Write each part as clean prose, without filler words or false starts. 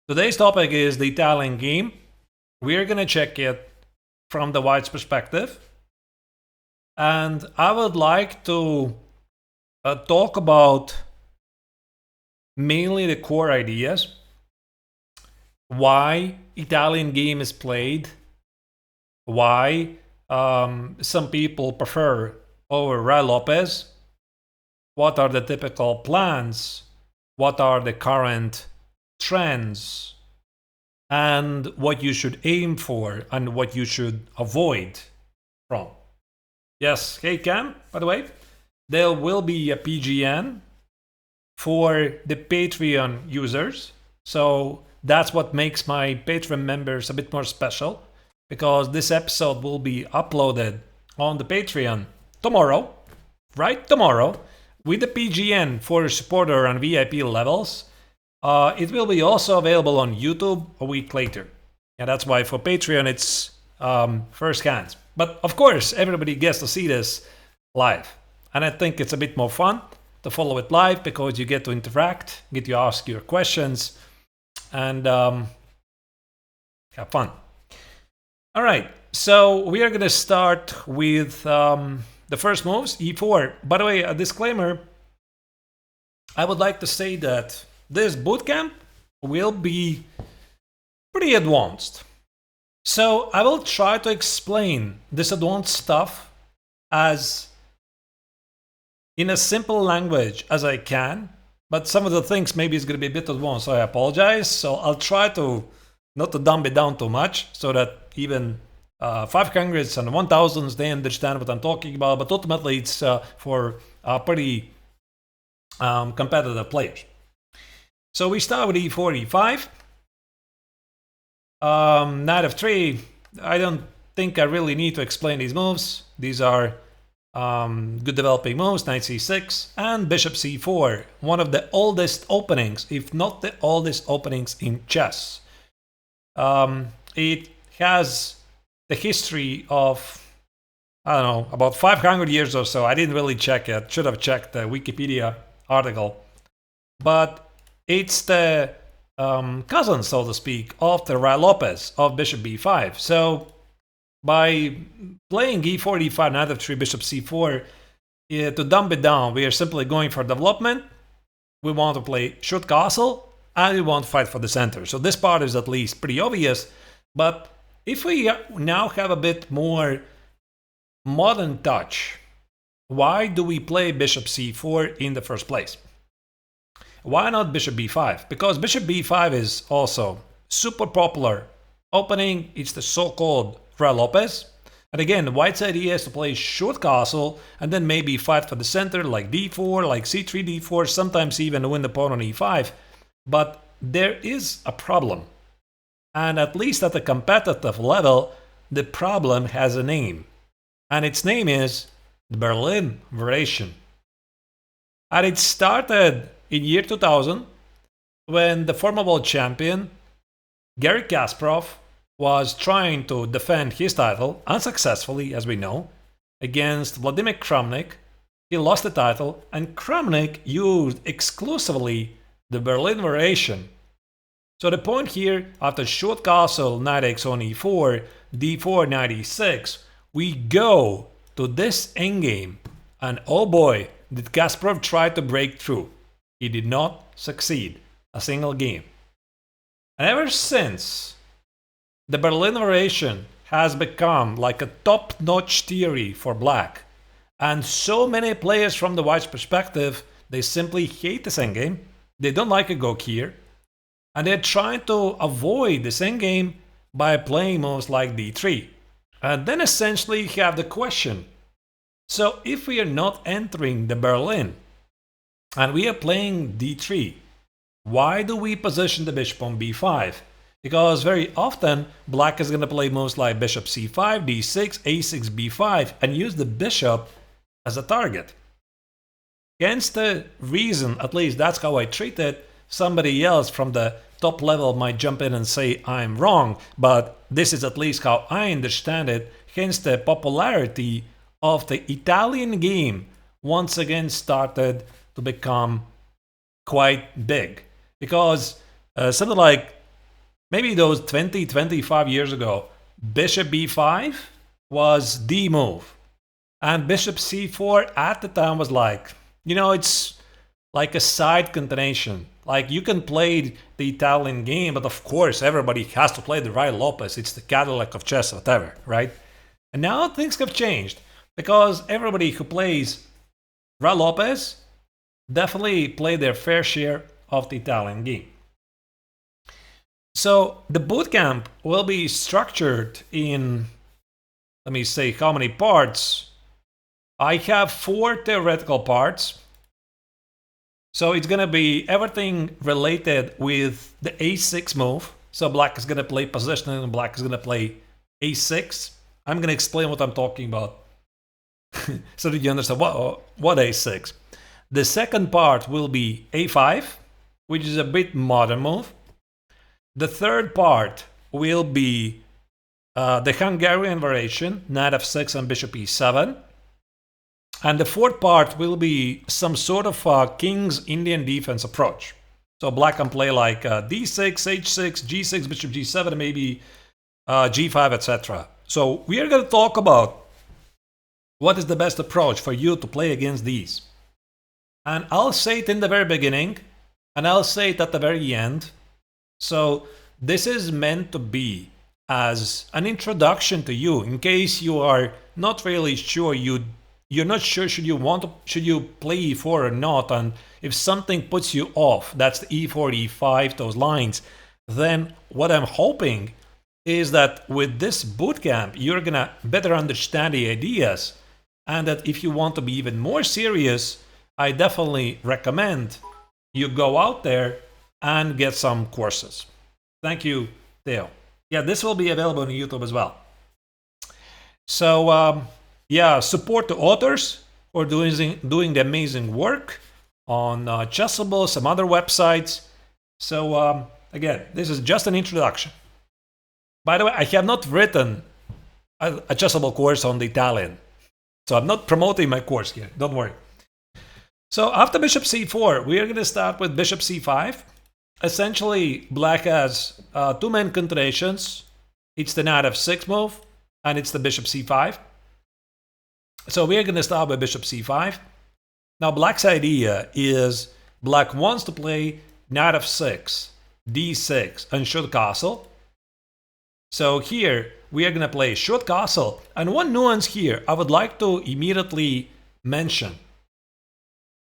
Today's topic is the Italian game. We're gonna check it from the white's perspective. And I would like to talk about mainly the core ideas. Why Italian game is played. Why some people prefer over Ray Lopez. What are the typical plans? What are the current trends? And what you should aim for and what you should avoid from. Yes, hey Cam, by the way, there will be a PGN for the Patreon users. So that's what makes my Patreon members a bit more special, because this episode will be uploaded on the Patreon tomorrow, right? Tomorrow, with the PGN for supporter and VIP levels. It will be also available on YouTube a week later. And that's why for Patreon it's first hand. But of course, everybody gets to see this live. And I think it's a bit more fun to follow it live because you get to interact, get to ask your questions, and have fun. All right, so we are going to start with the first moves, e4. By the way, a disclaimer, I would like to say that this bootcamp will be pretty advanced. So I will try to explain this advanced stuff as in a simple language as I can, but some of the things maybe is going to be a bit advanced, so I apologize. So I'll try to not to dumb it down too much so that even 500s and 1000s, they understand what I'm talking about, but ultimately it's for pretty competitive players. So we start with e4, e5. Knight f3. I don't think I really need to explain these moves. These are good developing moves. Knight c6 and bishop c4. One of the oldest openings, if not the oldest openings in chess. It has the history of, I don't know, about 500 years or so. I didn't really check it. Should have checked the Wikipedia article. But it's the cousin, so to speak, of the Ray Lopez of bishop b5. So by playing e4, d5, knight f3, bishop c4, to dumb it down, we are simply going for development. We want to play shoot castle, and we want to fight for the center. So this part is at least pretty obvious. But if we now have a bit more modern touch, why do we play bishop c4 in the first place? Why not bishop b5? Because bishop b5 is also super popular opening. It's the so-called Ray Lopez. And again, white's idea is to play short castle and then maybe fight for the center like d4, like c3, d4, sometimes even win the pawn on e5. But there is a problem. And at least at the competitive level, the problem has a name. And its name is the Berlin variation. And it started in year 2000, when the former world champion Garry Kasparov was trying to defend his title, unsuccessfully as we know, against Vladimir Kramnik. He lost the title, and Kramnik used exclusively the Berlin variation. So the point here, after short castle, knight x on e4, d4, knight e6, we go to this endgame, and oh boy, did Kasparov try to break through. He did not succeed a single game. And ever since, the Berlin variation has become like a top-notch theory for black. And so many players from the white's perspective, they simply hate this endgame. They don't like a go here. And they're trying to avoid this endgame by playing moves like d3. And then essentially you have the question. So if we are not entering the Berlin, and we are playing d3, why do we position the bishop on b5? Because very often black is going to play moves like bishop c5, d6, a6, b5, and use the bishop as a target. Hence the reason, at least that's how I treat it. Somebody else from the top level might jump in and say I'm wrong, but this is at least how I understand it. Hence the popularity of the Italian game once again started to become quite big, because something like maybe those 20, 25 years ago, bishop b5 was the move. And bishop c4 at the time was like, it's like a side continuation. Like you can play the Italian game, but of course everybody has to play the Ruy Lopez. It's the Cadillac of chess, whatever, right? And now things have changed because everybody who plays Ruy Lopez definitely play their fair share of the Italian game. So the bootcamp will be structured in, let me say how many parts. I have 4 theoretical parts. So it's going to be everything related with the a6 move. So black is going to play positioning and black is going to play a6. I'm going to explain what I'm talking about so that you understand what a6. The second part will be a5, which is a bit modern move. The third part will be the Hungarian variation, knight f6 and bishop e7. And the fourth part will be some sort of king's Indian defense approach. So black can play like d6, h6, g6, bishop g7, maybe g5, etc. So we are going to talk about what is the best approach for you to play against these. And I'll say it in the very beginning, and I'll say it at the very end. So this is meant to be as an introduction to you in case you are not really sure you're not sure should you play e4 or not, and if something puts you off, that's the e4, e5, those lines, then what I'm hoping is that with this bootcamp you're gonna better understand the ideas, and that if you want to be even more serious, I definitely recommend you go out there and get some courses. Thank you, Theo. Yeah, this will be available on YouTube as well. So yeah, support the authors for doing the amazing work on Chessable, some other websites. So again, this is just an introduction. By the way, I have not written a Chessable course on the Italian, so I'm not promoting my course here, don't worry. So after bishop c4, we are going to start with bishop c5. Essentially, black has 2 main continuations. It's the knight f6 move, and it's the bishop c5. So we're going to start with bishop c5. Now black's idea is black wants to play knight f6, d6, and short castle. So here we are going to play short castle. And one nuance here I would like to immediately mention.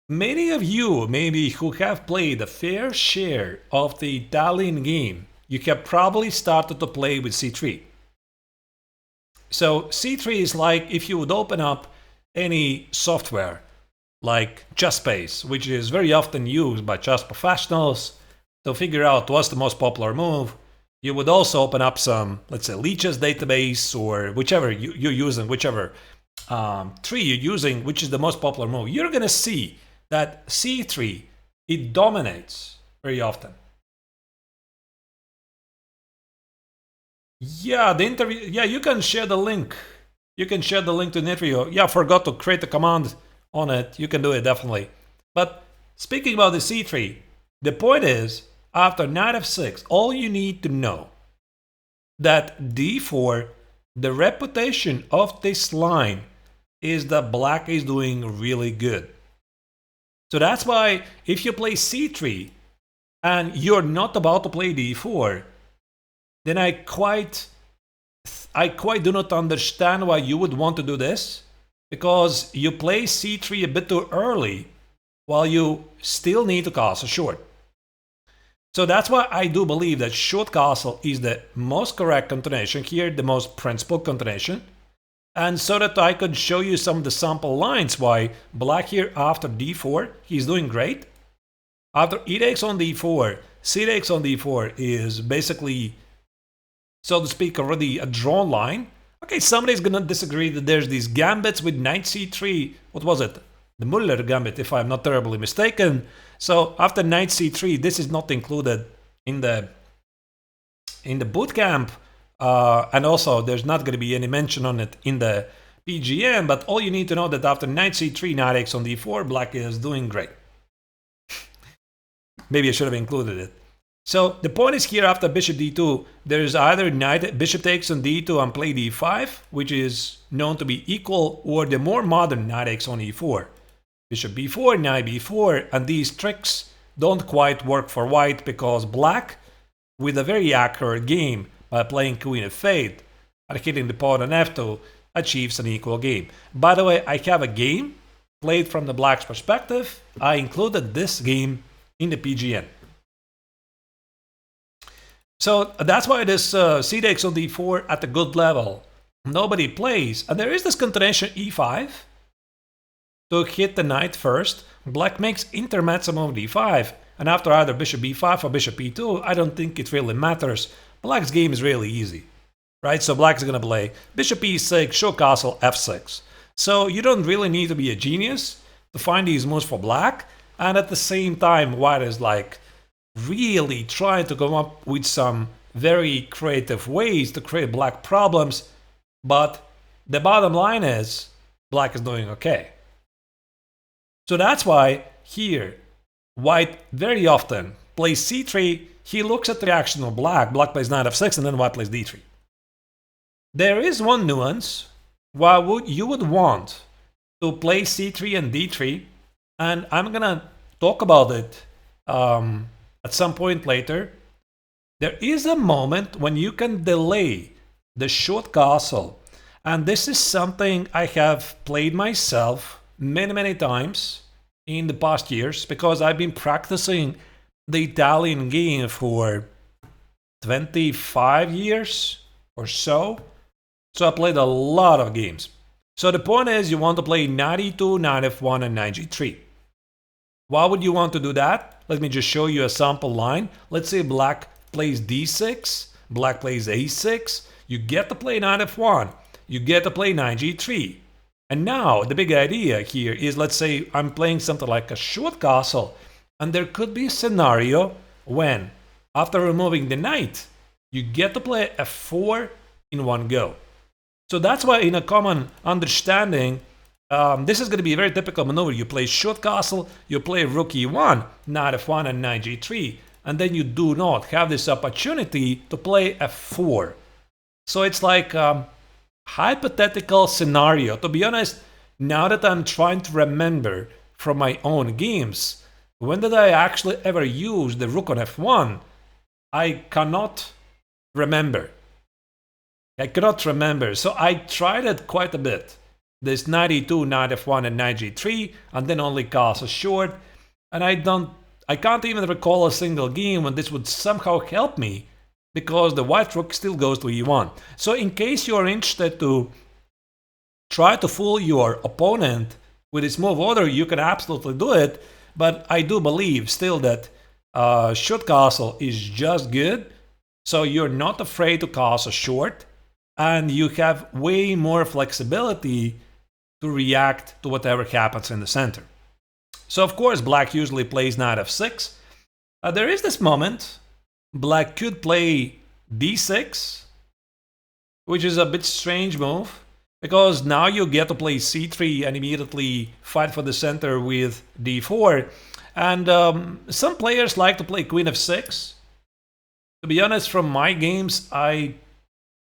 Many of you, maybe who have played a fair share of the Italian game, you have probably started to play with c3. So c3 is like if you would open up any software like ChessSpace, which is very often used by chess professionals to figure out what's the most popular move. You would also open up some, let's say, Leech's database or whichever you're using, whichever tree you're using, which is the most popular move. You're going to see that c3, it dominates very often. Yeah, the interview. Yeah, you can share the link. You can share the link to the interview. Yeah, I forgot to create a command on it. You can do it definitely. But speaking about the c3, the point is, after knight f6, all you need to know that d4, the reputation of this line is that black is doing really good. So that's why if you play c3 and you're not about to play d4, then I quite do not understand why you would want to do this, because you play c3 a bit too early while you still need to castle short. So that's why I do believe that short castle is the most correct continuation here, the most principled continuation. And so that I could show you some of the sample lines why black here after d4, he's doing great. After e takes on d4, c takes on d4 is basically, so to speak, already a drawn line. Okay, somebody's gonna disagree that there's these gambits with knight c3. What was it? The Muller gambit, if I'm not terribly mistaken. So after knight c3, this is not included in the bootcamp. And also, there's not going to be any mention on it in the PGM, but all you need to know that after knight c3, knight takes on d4, black is doing great. Maybe I should have included it. So the point is here after bishop d2, there's either bishop takes on d2 and play d5, which is known to be equal, or the more modern knight takes on e4. Bishop b4, knight b4, and these tricks don't quite work for white because black, with a very accurate game by playing queen f8 and hitting the pawn on f2, achieves an equal game. By the way, I have a game played from the black's perspective. I included this game in the PGN. So that's why this c takes on d4 at a good level nobody plays. And there is this continuation e5 to hit the knight first. Black makes intermezzo move d5, and after either bishop b5 or bishop e2, I don't think it really matters. Black's game is really easy, right? So black is going to play bishop e6, show castle f6. So you don't really need to be a genius to find these moves for black, and at the same time white is like really trying to come up with some very creative ways to create black problems, but the bottom line is black is doing okay. So that's why here white very often plays c3. He looks at the reaction of black. Black plays knight f6, and then white plays d3. There is one nuance. Why you would want to play c3 and d3, and I'm gonna talk about it at some point later. There is a moment when you can delay the short castle, and this is something I have played myself many times in the past years, because I've been practicing the Italian game for 25 years or so. So I played a lot of games. So the point is you want to play knight e2, knight f1, and knight g3. Why would you want to do that? Let me just show you a sample line. Let's say black plays d6, black plays a6. You get to play knight f1. You get to play knight g3. And now the big idea here is, let's say I'm playing something like a short castle, and there could be a scenario when, after removing the knight, you get to play f4 in one go. So that's why in a common understanding, this is going to be a very typical maneuver. You play short castle, you play rook e1, knight f1, and knight g3, and then you do not have this opportunity to play f4. So it's like hypothetical scenario. To be honest, now that I'm trying to remember from my own games, when did I actually ever use the rook on f1? I cannot remember. So I tried it quite a bit. This knight e2, knight f1, and knight g3, and then only castle short. And I can't even recall a single game when this would somehow help me, because the white rook still goes to e1. So in case you're interested to try to fool your opponent with this move order, you can absolutely do it. But I do believe still that short castle is just good. So you're not afraid to castle short, and you have way more flexibility to react to whatever happens in the center. So of course black usually plays knight f6. There is this moment black could play d6, which is a bit strange move, because now you get to play c3 and immediately fight for the center with d4. And some players like to play queen f6. To be honest, from my games, I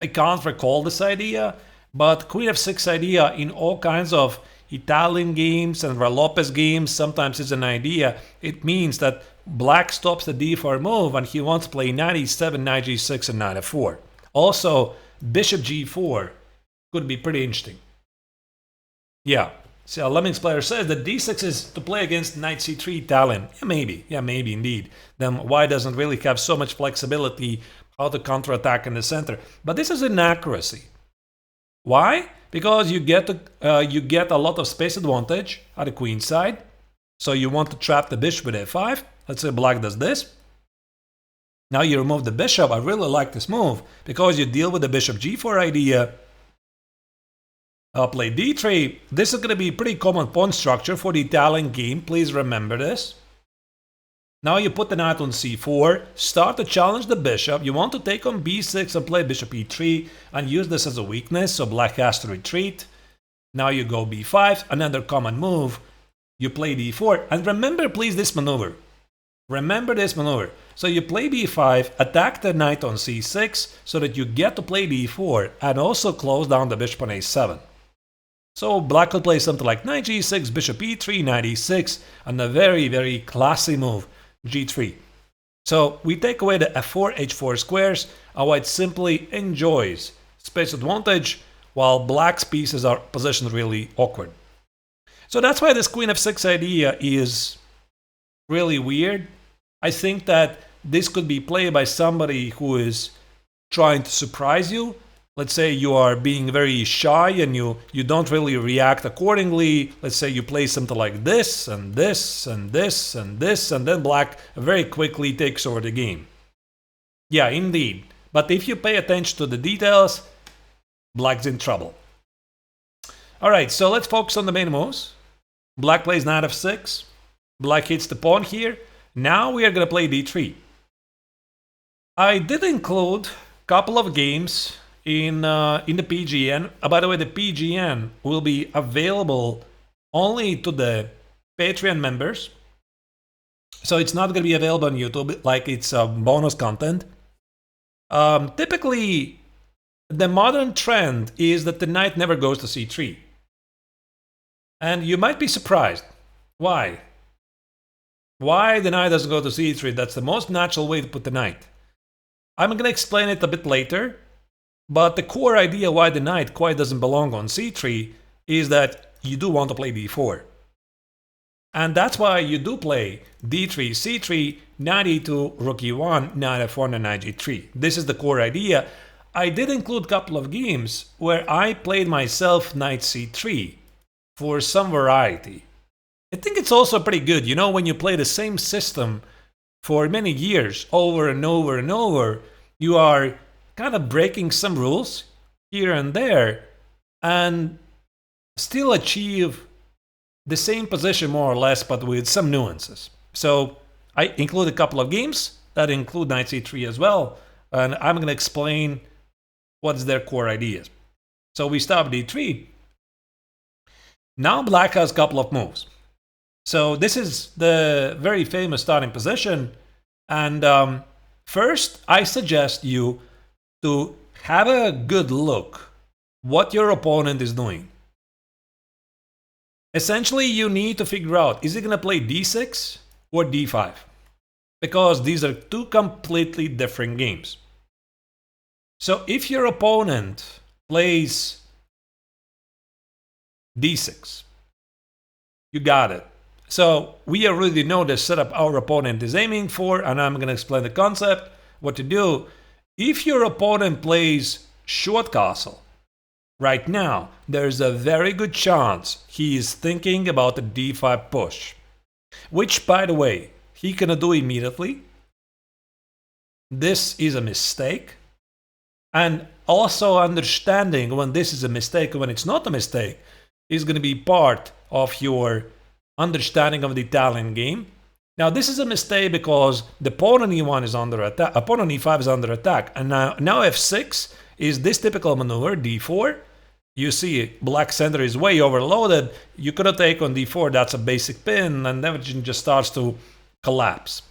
can't recall this idea, but queen f6 idea in all kinds of Italian games and Lopez games sometimes is an idea. It means that black stops the d4 move and he wants to play knight e7, knight g6, and knight f4. Also, bishop g4 could be pretty interesting. Yeah, so a Lemmings player says that d6 is to play against knight c3 Italian. Yeah, maybe indeed. Then white doesn't really have so much flexibility how to counterattack in the center. But this is inaccuracy. Why? Because you get a lot of space advantage at the queen side. So you want to trap the bishop with a5. Let's say black does this. Now you remove the bishop. I really like this move because you deal with the bishop g4 idea. I'll play d3. This is going to be a pretty common pawn structure for the Italian game. Please remember this. Now you put the knight on c4, start to challenge the bishop. You want to take on b6 and play bishop e3 and use this as a weakness, so black has to retreat. Now you go b5, another common move. You play d4. And remember please this maneuver. Remember this maneuver. So you play b5, attack the knight on c6, so that you get to play d4, and also close down the bishop on a7. So black could play something like knight g6, bishop e3, knight e6, and a very, very classy move, g3. So we take away the f4, h4 squares, and white simply enjoys space advantage, while black's pieces are positioned really awkward. So that's why this queen f6 idea is really weird. I think that this could be played by somebody who is trying to surprise you. Let's say you are being very shy and you don't really react accordingly. Let's say you play something like this and this and this and this, and then black very quickly takes over the game. Yeah, indeed. But if you pay attention to the details, black's in trouble. Alright, so let's focus on the main moves. Black plays knight f6. Black hits the pawn here. Now we are going to play d3. I did include a couple of games in the PGN. By the way, the PGN will be available only to the Patreon members. So it's not going to be available on YouTube like it's bonus content. Typically, the modern trend is that the knight never goes to c3. And you might be surprised. Why? Why the knight doesn't go to c3? That's the most natural way to put the knight. I'm going to explain it a bit later, but the core idea why the knight quite doesn't belong on c3 is that you do want to play d4. And that's why you do play d3, c3, knight e2, rook e1, knight f1, and knight g3. This is the core idea. I did include a couple of games where I played myself knight c3 for some variety. I think it's also pretty good, you know, when you play the same system for many years, over and over and over, you are kind of breaking some rules here and there and still achieve the same position more or less, but with some nuances. So I include a couple of games that include knight c3 as well, and I'm going to explain what's their core ideas. So we stop d3. Now black has a couple of moves. So this is the very famous starting position. And first, I suggest you to have a good look what your opponent is doing. Essentially, you need to figure out, is he going to play d6 or d5? Because these are two completely different games. So if your opponent plays d6, you got it. So we already know the setup our opponent is aiming for, and I'm going to explain the concept, what to do. If your opponent plays short castle, right now, there's a very good chance he is thinking about a d5 push, which, by the way, he cannot do immediately. This is a mistake. And also understanding when this is a mistake and when it's not a mistake is going to be part of your understanding of the Italian game. Now this is a mistake because the pawn on e1 is under attack, pawn on e5 is under attack, and now f6 is this typical maneuver, d4. You see black center is way overloaded, you could take on d4, that's a basic pin, and everything just starts to collapse.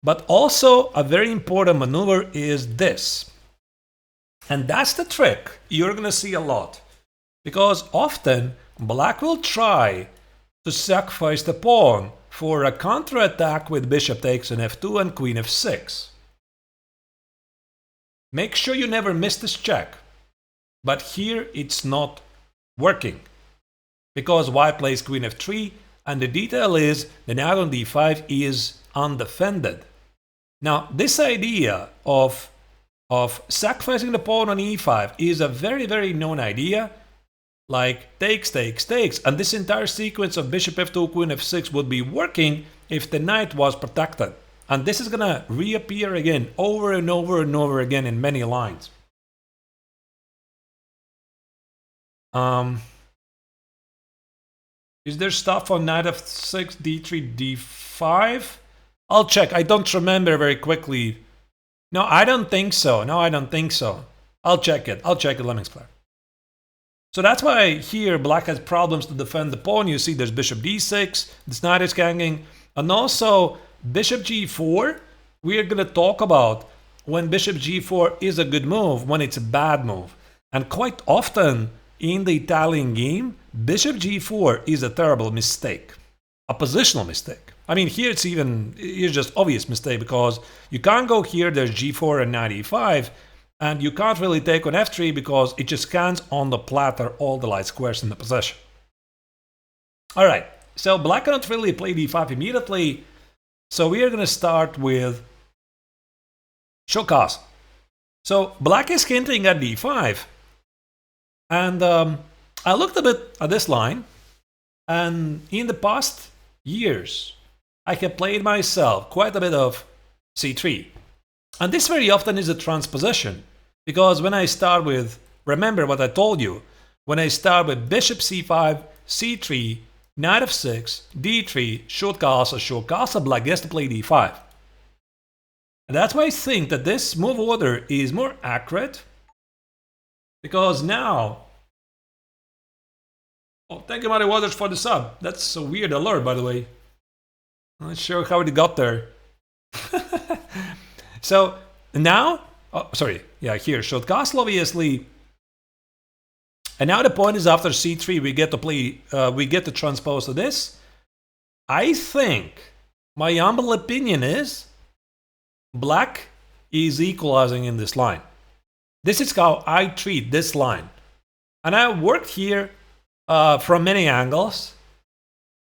But also a very important maneuver is this. And that's the trick you're going to see a lot. Because often black will try to sacrifice the pawn for a counterattack with bishop takes on f2 and queen f6. Make sure you never miss this check. But here it's not working. Because white plays queen f3, and the detail is the knight on d5 is undefended. Now this idea of sacrificing the pawn on e5 is a very, very known idea. Like takes, takes, takes. And this entire sequence of bishop f2, queen f6 would be working if the knight was protected. And this is going to reappear again over and over and over again in many lines. Is there stuff on knight f6, d3, d5? I'll check. I don't remember very quickly. No, I don't think so. No, I don't think so. I'll check it. Let me explain. So that's why here black has problems to defend the pawn. You see there's bishop d6, this knight is hanging, and also bishop g4, we are going to talk about when bishop g4 is a good move, when it's a bad move. And quite often in the Italian game, bishop g4 is a terrible mistake, a positional mistake. I mean, here it's just obvious mistake because you can't go here, there's g4 and knight e5, and you can't really take on f3 because it just scans on the platter all the light squares in the position. Alright, so black cannot really play d5 immediately, so we are going to start with short castle. So black is hinting at d5, and I looked a bit at this line, and in the past years, I have played myself quite a bit of c3. And this very often is a transposition, because when I start with, remember what I told you, when I start with bishop c5, c3, knight f6, d3, short castle, black gets to play d5. And that's why I think that this move order is more accurate, because now... Oh, thank you, Muddy Waters, for the sub. That's a weird alert, by the way. I'm not sure how it got there. So now, here, short castle, obviously. And now the point is after c3, we get to play, we get to transpose to this. I think, my humble opinion is, black is equalizing in this line. This is how I treat this line. And I worked here from many angles,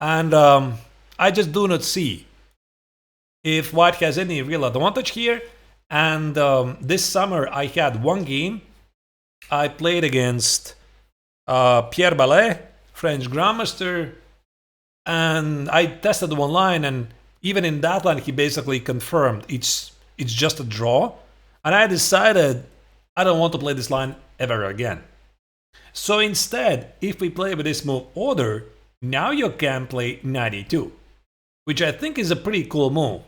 and I just do not see if white has any real advantage here. And this summer I had one game. I played against Pierre Ballet, French Grandmaster, and I tested one line, and even in that line he basically confirmed it's just a draw. And I decided I don't want to play this line ever again. So instead, if we play with this move order, now you can play knight e2, which I think is a pretty cool move,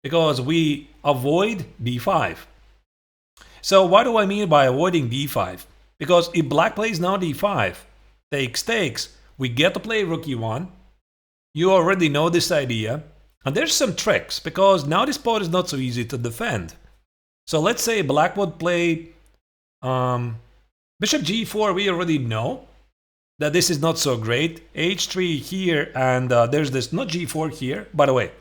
because we avoid d5. So what do I mean by avoiding d5? Because if black plays now d5, takes, we get to play rook e1. You already know this idea. And there's some tricks, because now this pawn is not so easy to defend. So let's say black would play bishop g4, we already know that this is not so great. h3 here, and there's this, not g4 here. By the way,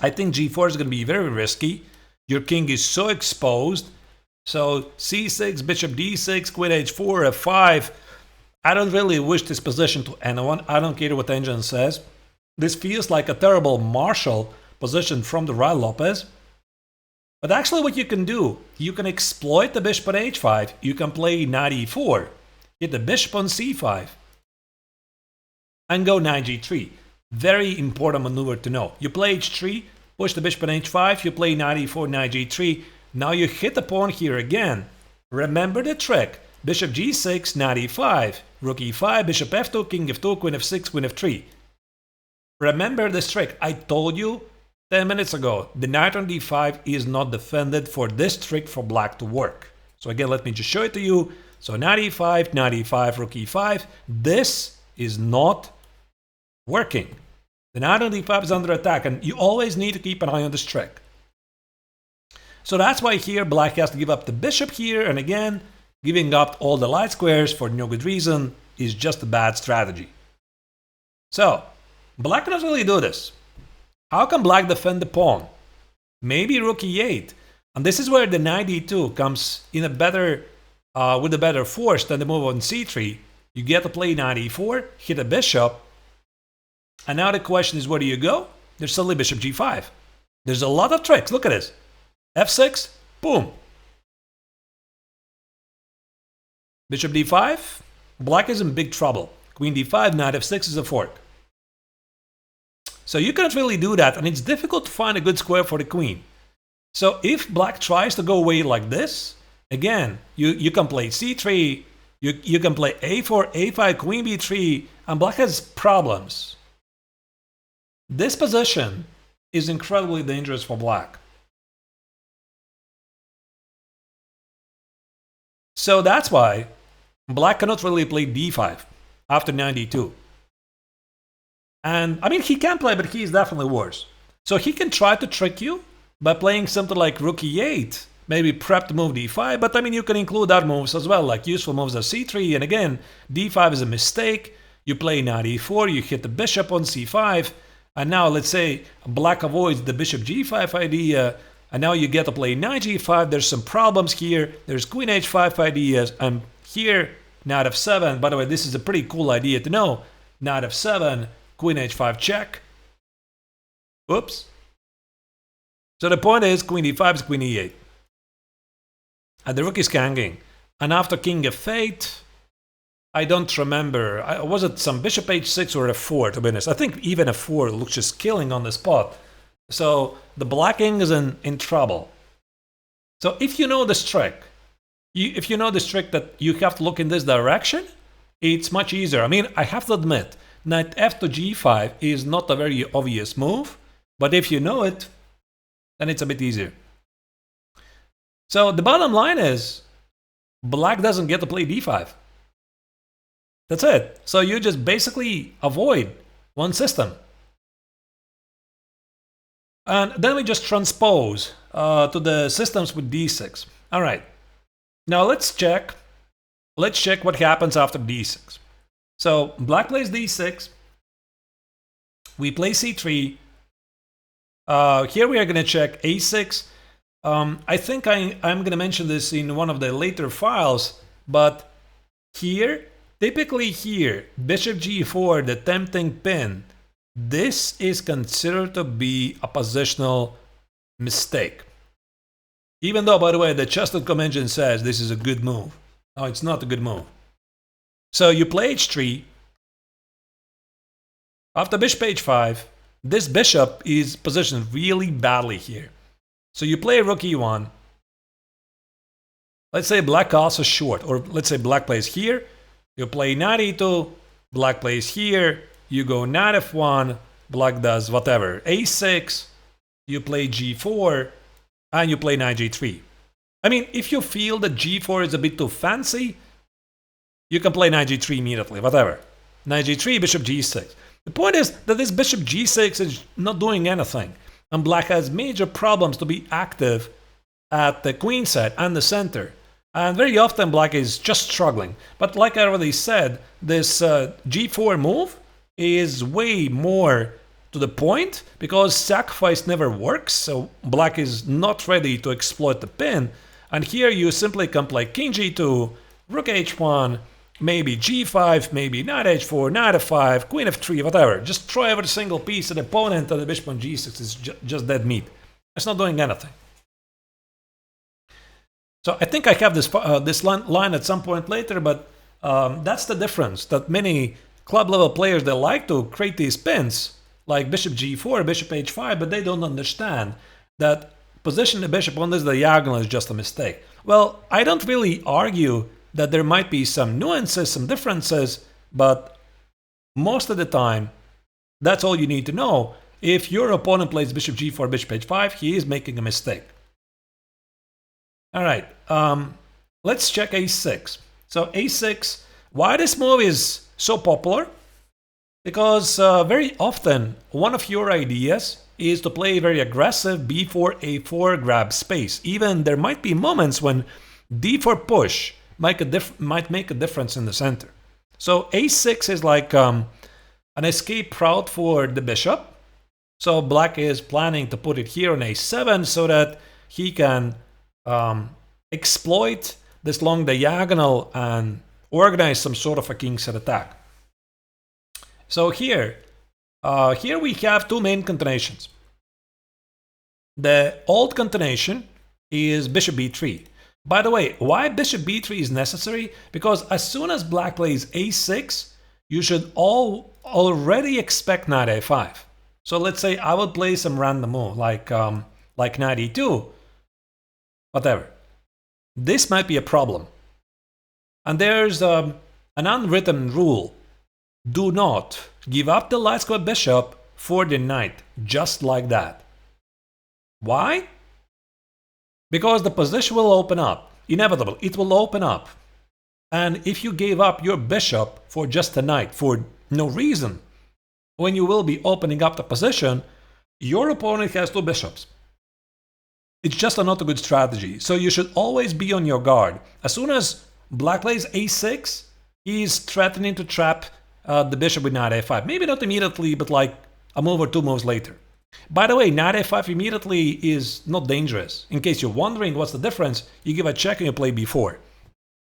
I think g4 is going to be very risky. Your king is so exposed. So c6, bishop d6, queen h4, f5. I don't really wish this position to anyone. I don't care what engine says. This feels like a terrible Marshall position from the right, Lopez. But actually what you can do, you can exploit the bishop on h5, you can play knight e4, hit the bishop on c5, and go knight g3. Very important maneuver to know. You play h3, push the bishop on h5, you play knight e4, knight g3, now you hit the pawn here again. Remember the trick, bishop g6, knight e5, rook e5, bishop f2, king f2, queen f6, queen f3. Remember this trick, I told you 10 minutes ago, the knight on d5 is not defended for this trick for black to work. So again, let me just show it to you. So knight e5, rook e5, this is not working. The knight on d5 is under attack, and you always need to keep an eye on this trick. So that's why here black has to give up the bishop here, and again, giving up all the light squares for no good reason is just a bad strategy. So, black cannot really do this. How can black defend the pawn? Maybe rook e8. And this is where the knight e2 comes in a better, with a better force than the move on c3. You get to play knight e4, hit a bishop. And now the question is, where do you go? There's suddenly bishop g5. There's a lot of tricks. Look at this. f6, boom. Bishop d5, black is in big trouble. Queen d5, knight f6 is a fork. So you cannot really do that, and it's difficult to find a good square for the queen. So if black tries to go away like this, again, you can play c3, you can play a4, a5, queen b3, and black has problems. This position is incredibly dangerous for black. So that's why black cannot really play d5 after knight d2. And I mean, he can play, but he is definitely worse. So he can try to trick you by playing something like rook e8, maybe prep to move d5, but I mean you can include other moves as well, like useful moves as c3, and again, d5 is a mistake. You play knight e4, you hit the bishop on c5, and now let's say black avoids the bishop g5 idea, and now you get to play knight g5. There's some problems here. There's queen h5 ideas, and here knight f7. By the way, this is a pretty cool idea to know. Knight f7, queen h5 check. Oops. So the point is queen e5 is queen e8. And the rook is hanging. And after king f8, I don't remember. Was it some bishop h6 or f4, to be honest? I think even f4 looks just killing on the spot. So the black king is in trouble. So if you know this trick, if you know this trick that you have to look in this direction, it's much easier. I mean, I have to admit, knight f to g5 is not a very obvious move, but if you know it, then it's a bit easier. So the bottom line is, black doesn't get to play d5. That's it. So you just basically avoid one system. And then we just transpose to the systems with d6. All right. Now let's check. Let's check what happens after d6. So black plays d6. We play c3. Here we are going to check a6. I think I'm going to mention this in one of the later files, but here, typically here, bishop g4, the tempting pin, this is considered to be a positional mistake. Even though, by the way, the Chestnut Convention says this is a good move. No, it's not a good move. So you play h3. After bishop h5, this bishop is positioned really badly here. So you play rook e1. Let's say black also short, or let's say black plays here. You play knight e2, black plays here. You go knight f1, black does whatever. a6, you play g4, and you play knight g3. I mean, if you feel that g4 is a bit too fancy, you can play knight g3 immediately, whatever. Knight g3, bishop g6. The point is that this bishop g6 is not doing anything, and black has major problems to be active at the queen side and the center. And very often black is just struggling. But like I already said, this g4 move is way more to the point because sacrifice never works, so black is not ready to exploit the pin. And here you simply can play king g2, rook h1, maybe g5, maybe knight h4, knight f5, queen f3, whatever. Just throw every single piece at the opponent, and the bishop on g6 is just dead meat. It's not doing anything. So I think I have this line at some point later, but that's the difference, that many club level players, they like to create these pins, like bishop g4, bishop h5, but they don't understand that position the bishop on this diagonal is just a mistake. Well, I don't really argue that there might be some nuances, some differences, but most of the time, that's all you need to know. If your opponent plays bishop g4, bishop h5, he is making a mistake. All right, let's check a6. So a6, why this move is so popular? Because very often, one of your ideas is to play very aggressive b4, a4, grab space. Even there might be moments when d4 push might make a difference in the center. So a6 is like an escape route for the bishop. So black is planning to put it here on a7 so that he can exploit this long diagonal and organize some sort of a kingside attack. So here we have two main continuations. The old continuation is bishop b3. By the way, why bishop b3 is necessary? Because as soon as black plays a6, you should already expect knight a5. So let's say I will play some random move like knight e2, whatever. This might be a problem. And there's an unwritten rule. Do not give up the light square bishop for the knight, just like that. Why? Because the position will open up. Inevitable, it will open up. And if you gave up your bishop for just a knight, for no reason, when you will be opening up the position, your opponent has 2 bishops. It's just not a good strategy. So you should always be on your guard. As soon as black plays a6, he's threatening to trap the bishop with knight a5. Maybe not immediately, but like a move or 2 moves later. By the way, knight a5 immediately is not dangerous. In case you're wondering what's the difference, you give a check and you play b4.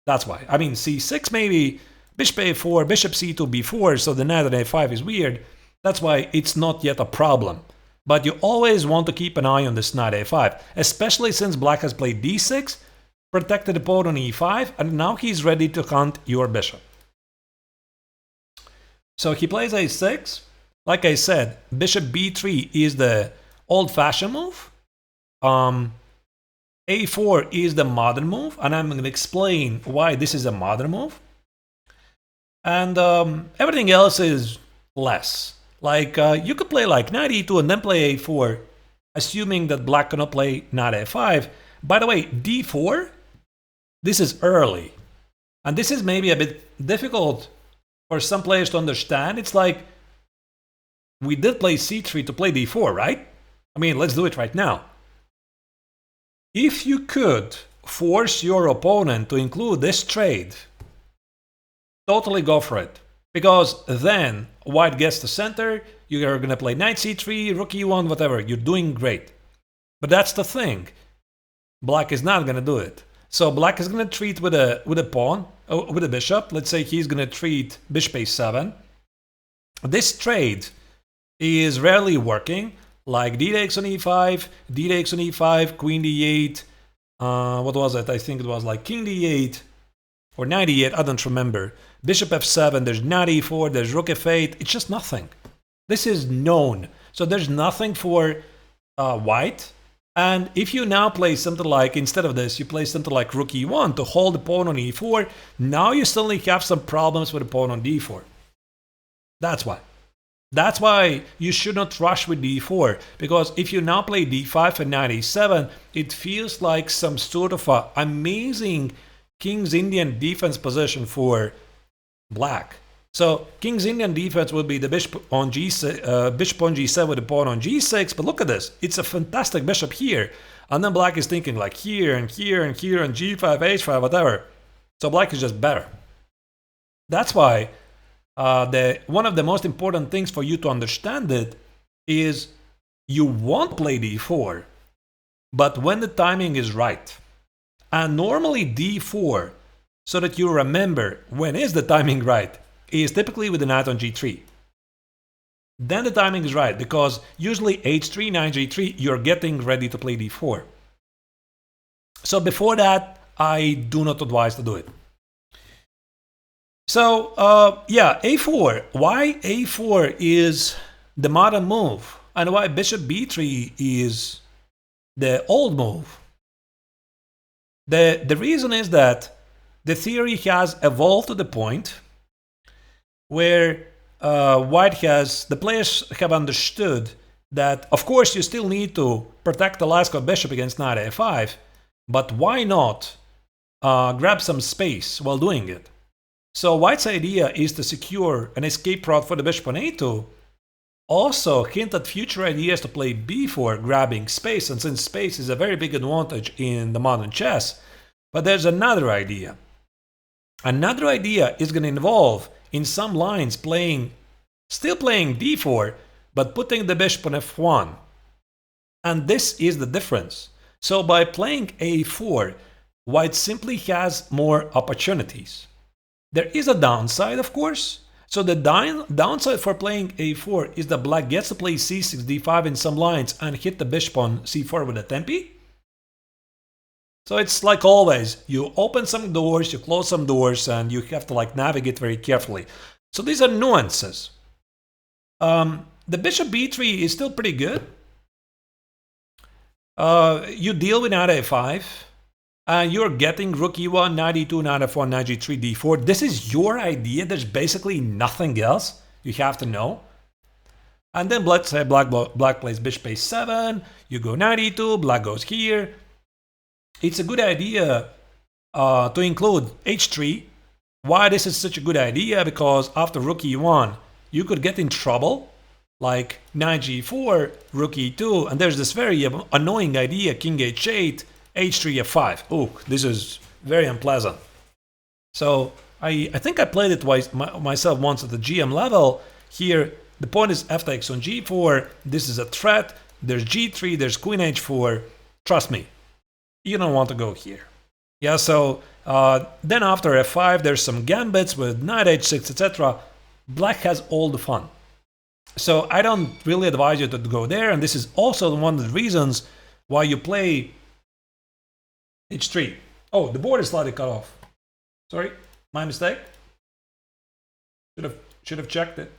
That's why. I mean, c6 maybe, bishop a4, bishop c2, b4, so the knight at a5 is weird. That's why it's not yet a problem. But you always want to keep an eye on this knight a5, especially since black has played d6, protected the pawn on e5, and now he's ready to hunt your bishop. So he plays a6. Like I said, bishop b3 is the old-fashioned move. A4 is the modern move, and I'm going to explain why this is a modern move. And everything else is less. Like, you could play like knight e2 and then play a4, assuming that black cannot play knight a5. By the way, d4, this is early. And this is maybe a bit difficult for some players to understand. It's like, we did play c3 to play d4, right? I mean, let's do it right now. If you could force your opponent to include this trade, totally go for it. Because then white gets the center, you are going to play knight c3, rook e1, whatever. You're doing great. But that's the thing. Black is not going to do it. So black is going to treat with a pawn, with a bishop. Let's say he's going to treat bishop a7. This trade is rarely working. Like d takes on e5, d takes on e5, queen d8. What was it? I think it was like king d8 or knight e8. I don't remember. Bishop f7, there's knight e4, there's rook f8. It's just nothing. This is known. So there's nothing for white. And if you now play something like, instead of this, you play something like rook e1 to hold the pawn on e4, now you suddenly have some problems with the pawn on d4. That's why. That's why you should not rush with d4, because if you now play d5 and knight e7, it feels like some sort of a amazing King's Indian defense position for black. So King's Indian defense would be the bishop on g6, bishop on g7 with the pawn on g6. But look at this; it's a fantastic bishop here, and then black is thinking like here and here and here and g5, h5, whatever. So black is just better. That's why one of the most important things for you to understand it is you won't play d4, but when the timing is right. And normally d4, so that you remember when is the timing right, is typically with the knight on g3. Then the timing is right, because usually h3, knight g3, you're getting ready to play d4. So before that, I do not advise to do it. So yeah, a4. Why a4 is the modern move, and why bishop b3 is the old move. The reason is that the theory has evolved to the point where the players have understood that, of course, you still need to protect the Lascaux bishop against knight a5, but why not grab some space while doing it? So white's idea is to secure an escape route for the bishop on a2, also hint at future ideas to play b4, grabbing space, and since space is a very big advantage in the modern chess. But there's another idea. Another idea is going to involve, in some lines, still playing d4, but putting the bishop on f1. And this is the difference. So by playing a4, white simply has more opportunities. There is a downside, of course. So the downside for playing a4 is that black gets to play c6, d5 in some lines and hit the bishop on c4 with a tempi. So it's like always, you open some doors, you close some doors, and you have to like navigate very carefully. So these are nuances. The bishop b3 is still pretty good. You deal with knight a5. And you're getting rook e1, knight e2, knight f1, knight g3, d4. This is your idea. There's basically nothing else you have to know. And then let's say black plays bishop a7. You go knight e2, black goes here. It's a good idea to include h3. Why this is such a good idea? Because after rook e1, you could get in trouble. like knight g4, rook e2, and there's this very annoying idea, king h8, h3, f5. Oh, this is very unpleasant. So I think I played it myself once at the GM level. Here, the point is f takes on g4. This is a threat. There's g3, there's queen h4. Trust me, you don't want to go here. Yeah, so then after f5, there's some gambits with knight h6, etc. Black has all the fun. So I don't really advise you to go there, and this is also one of the reasons why you play h3. Oh, the board is slightly cut off. Sorry, my mistake. Should have checked it.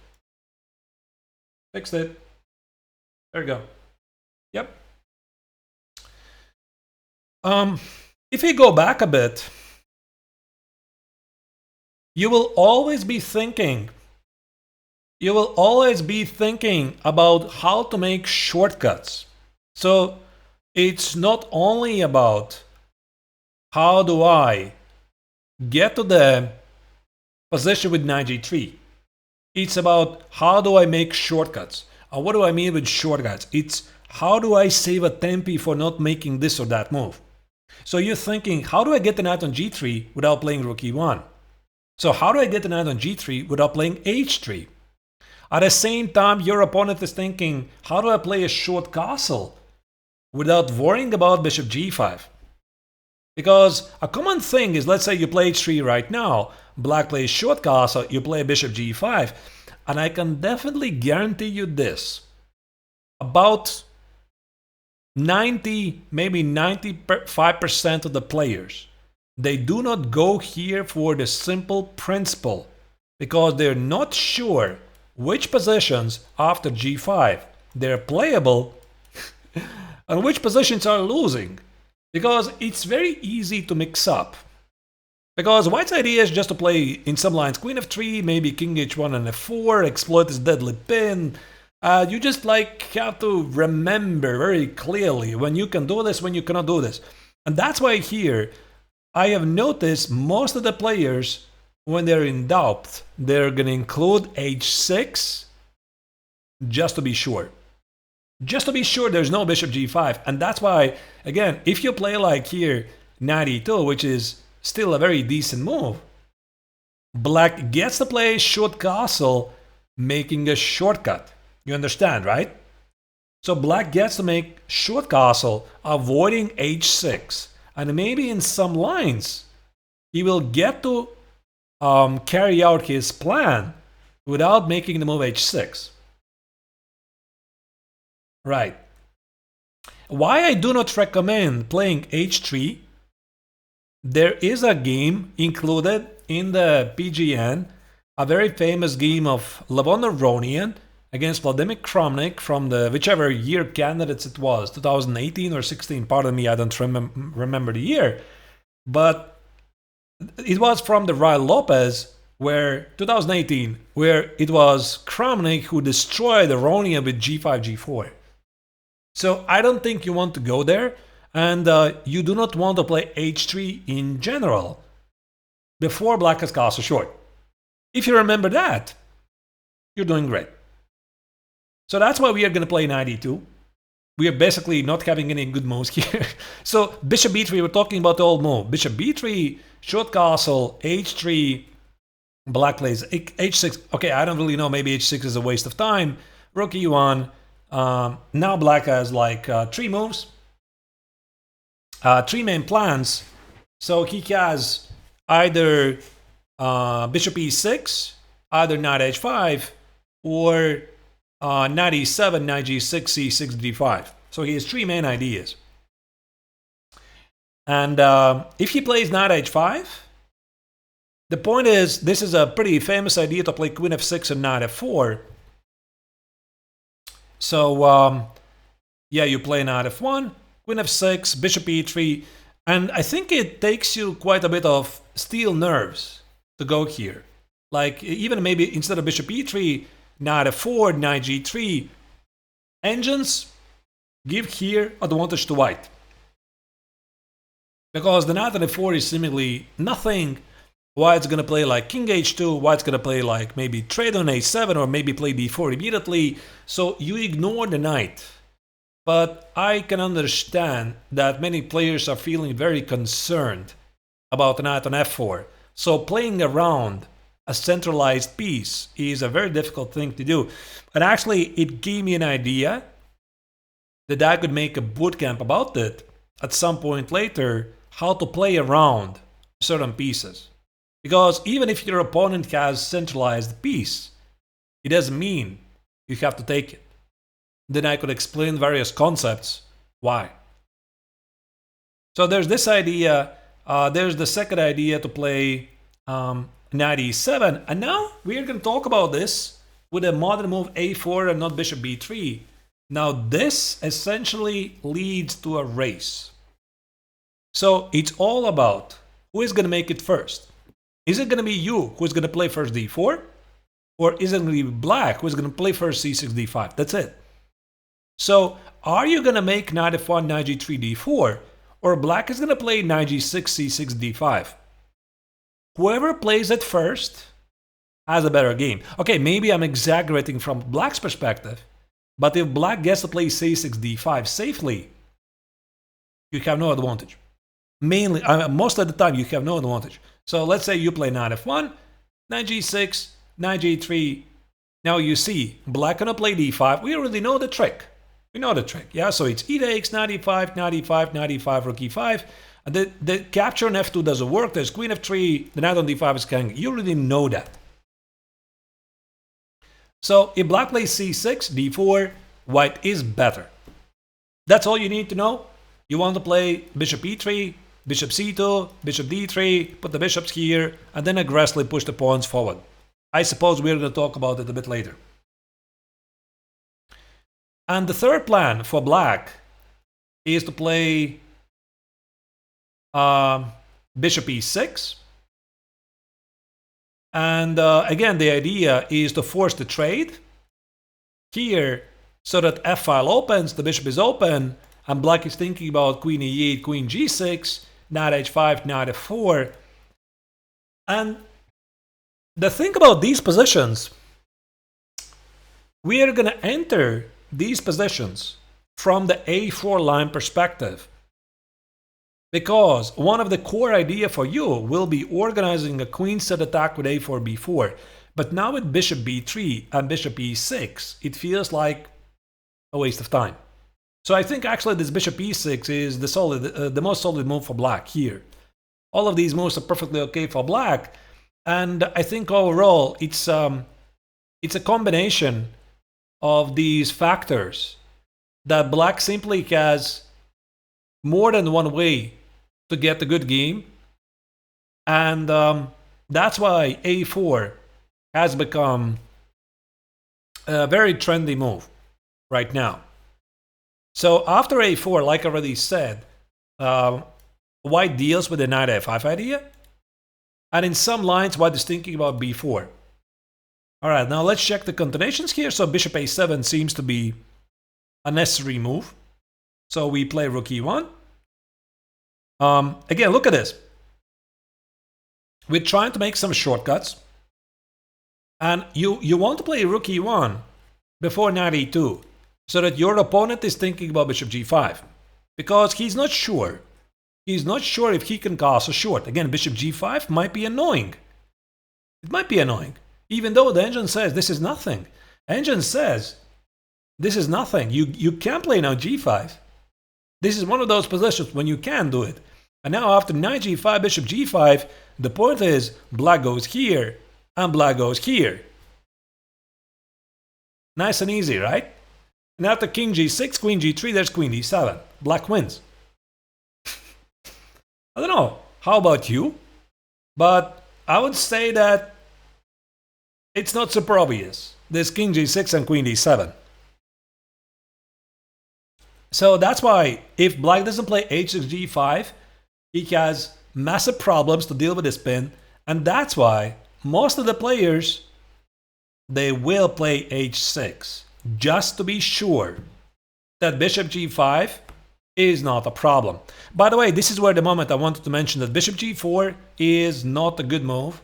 Fixed it. There you go. Yep. If you go back a bit, you will always be thinking about how to make shortcuts. So it's not only about how do I get to the position with knight g3. It's about how do I make shortcuts. What do I mean with shortcuts? It's how do I save a tempi for not making this or that move. So you're thinking, how do I get the knight on g3 without playing rook e1? So how do I get the knight on g3 without playing h3? At the same time, your opponent is thinking, how do I play a short castle without worrying about bishop g5? Because a common thing is, let's say you play h3 right now, black plays short castle, you play bishop g5, and I can definitely guarantee you this. About 90, maybe 95% of the players, they do not go here for the simple principle because they're not sure which positions after g5 they're playable and which positions are losing, because it's very easy to mix up. Because white's idea is just to play in some lines queen f3, maybe king h1 and f4, exploit this deadly pin. You just have to remember very clearly when you can do this, when you cannot do this. And that's why here I have noticed most of the players, when they're in doubt, they're going to include h6 just to be sure. Just to be sure there's no bishop g5. And that's why, again, if you play like here knight e2, which is still a very decent move, black gets to play short castle, making a shortcut. You understand, right? So black gets to make short castle, avoiding h6. And maybe in some lines, he will get to carry out his plan without making the move h6. Right. Why I do not recommend playing h3, there is a game included in the PGN, a very famous game of Levon Aronian against Vladimir Kramnik from the whichever year candidates it was, 2018 or 16, pardon me, I don't remember the year. But it was from the Rai Lopez, where 2018, where it was Kramnik who destroyed Aronian with g5, g4. So I don't think you want to go there, and you do not want to play h3 in general before black has castle short. If you remember that, you're doing great. So that's why we are going to play knight e2. We are basically not having any good moves here. So bishop b3, we're talking about the old move. Bishop b3, short castle, h3, black plays h6. Okay, I don't really know, maybe h6 is a waste of time. Rook e1. Now black has three moves, three main plans. So he has either bishop e6, either knight h5, or knight e7, knight g6, c6, d5. So he has three main ideas. And if he plays knight h5, the point is, this is a pretty famous idea to play queen f6 and knight f4. So, yeah, you play knight f1, queen f6, bishop e3, and I think it takes you quite a bit of steel nerves to go here. Even maybe instead of bishop e3, knight f4, knight g3, engines give here advantage to white. Because the knight on f4 is seemingly nothing, White's gonna play like king h2, white's gonna play like maybe trade on a7 or maybe play d4 immediately, so you ignore the knight. But I can understand that many players are feeling very concerned about the knight on f4. So playing around a centralized piece is a very difficult thing to do. And actually, it gave me an idea that I could make a bootcamp about it at some point later, how to play around certain pieces. Because even if your opponent has centralized the piece, it doesn't mean you have to take it. Then I could explain various concepts why. So there's this idea. There's the second idea to play knight e7. And now we're going to talk about this with a modern move a4 and not bishop b3. Now this essentially leads to a race. So it's all about who is going to make it first. Is it going to be you who is going to play first d4? Or is it going to be black who is going to play first c6, d5? That's it. So are you going to make knight f1, knight g3, d4? Or black is going to play knight g6, c6, d5? Whoever plays it first has a better game. Okay, maybe I'm exaggerating from black's perspective, but if black gets to play c6, d5 safely, you have no advantage. Mainly, most of the time, you have no advantage. So let's say you play knight f1, knight g6, knight g3. Now you see, black gonna play d5. We already know the trick. We know the trick, yeah? So it's e takes, knight e5, knight e5, knight e5, rook e5. And the capture on f2 doesn't work. There's queen f3, the knight on d5 is hanging. You already know that. So if black plays c6, d4, white is better. That's all you need to know. You want to play bishop e3, bishop c2, bishop d3, put the bishops here, and then aggressively push the pawns forward. I suppose we're going to talk about it a bit later. And the third plan for black is to play bishop e6. And again, the idea is to force the trade here so that f file opens, the bishop is open, and black is thinking about queen e8, queen g6, knight h5, knight f4. And the thing about these positions, we are going to enter these positions from the a4 line perspective. Because one of the core idea for you will be organizing a queen set attack with a4, b4. But now with bishop b3 and bishop e6, it feels like a waste of time. So I think actually this bishop e6 is the most solid move for black here. All of these moves are perfectly okay for black. And I think overall it's a combination of these factors that black simply has more than one way to get a good game. And that's why a4 has become a very trendy move right now. So after a4, like I already said, white deals with the knight f5 idea. And in some lines, white is thinking about b4. All right, now let's check the continuations here. So bishop a7 seems to be a necessary move. So we play rook e1. Again, look at this. We're trying to make some shortcuts. And you want to play rook e1 before knight e2 so that your opponent is thinking about bishop g5. Because he's not sure. He's not sure if he can castle short. Again, bishop g5 might be annoying. It might be annoying. Even though the engine says this is nothing. Engine says this is nothing. You can play now g5. This is one of those positions when you can do it. And now after knight g5, bishop g5, the point is black goes here and black goes here. Nice and easy, right? And after king g6, queen g3, there's queen d7. Black wins. I don't know. How about you? But I would say that it's not super obvious. There's king g6 and queen d7. So that's why if black doesn't play h6, g5, he has massive problems to deal with his pin. And that's why most of the players, they will play h6 just to be sure that bishop g5 is not a problem. By the way, this is where the moment I wanted to mention that bishop g4 is not a good move.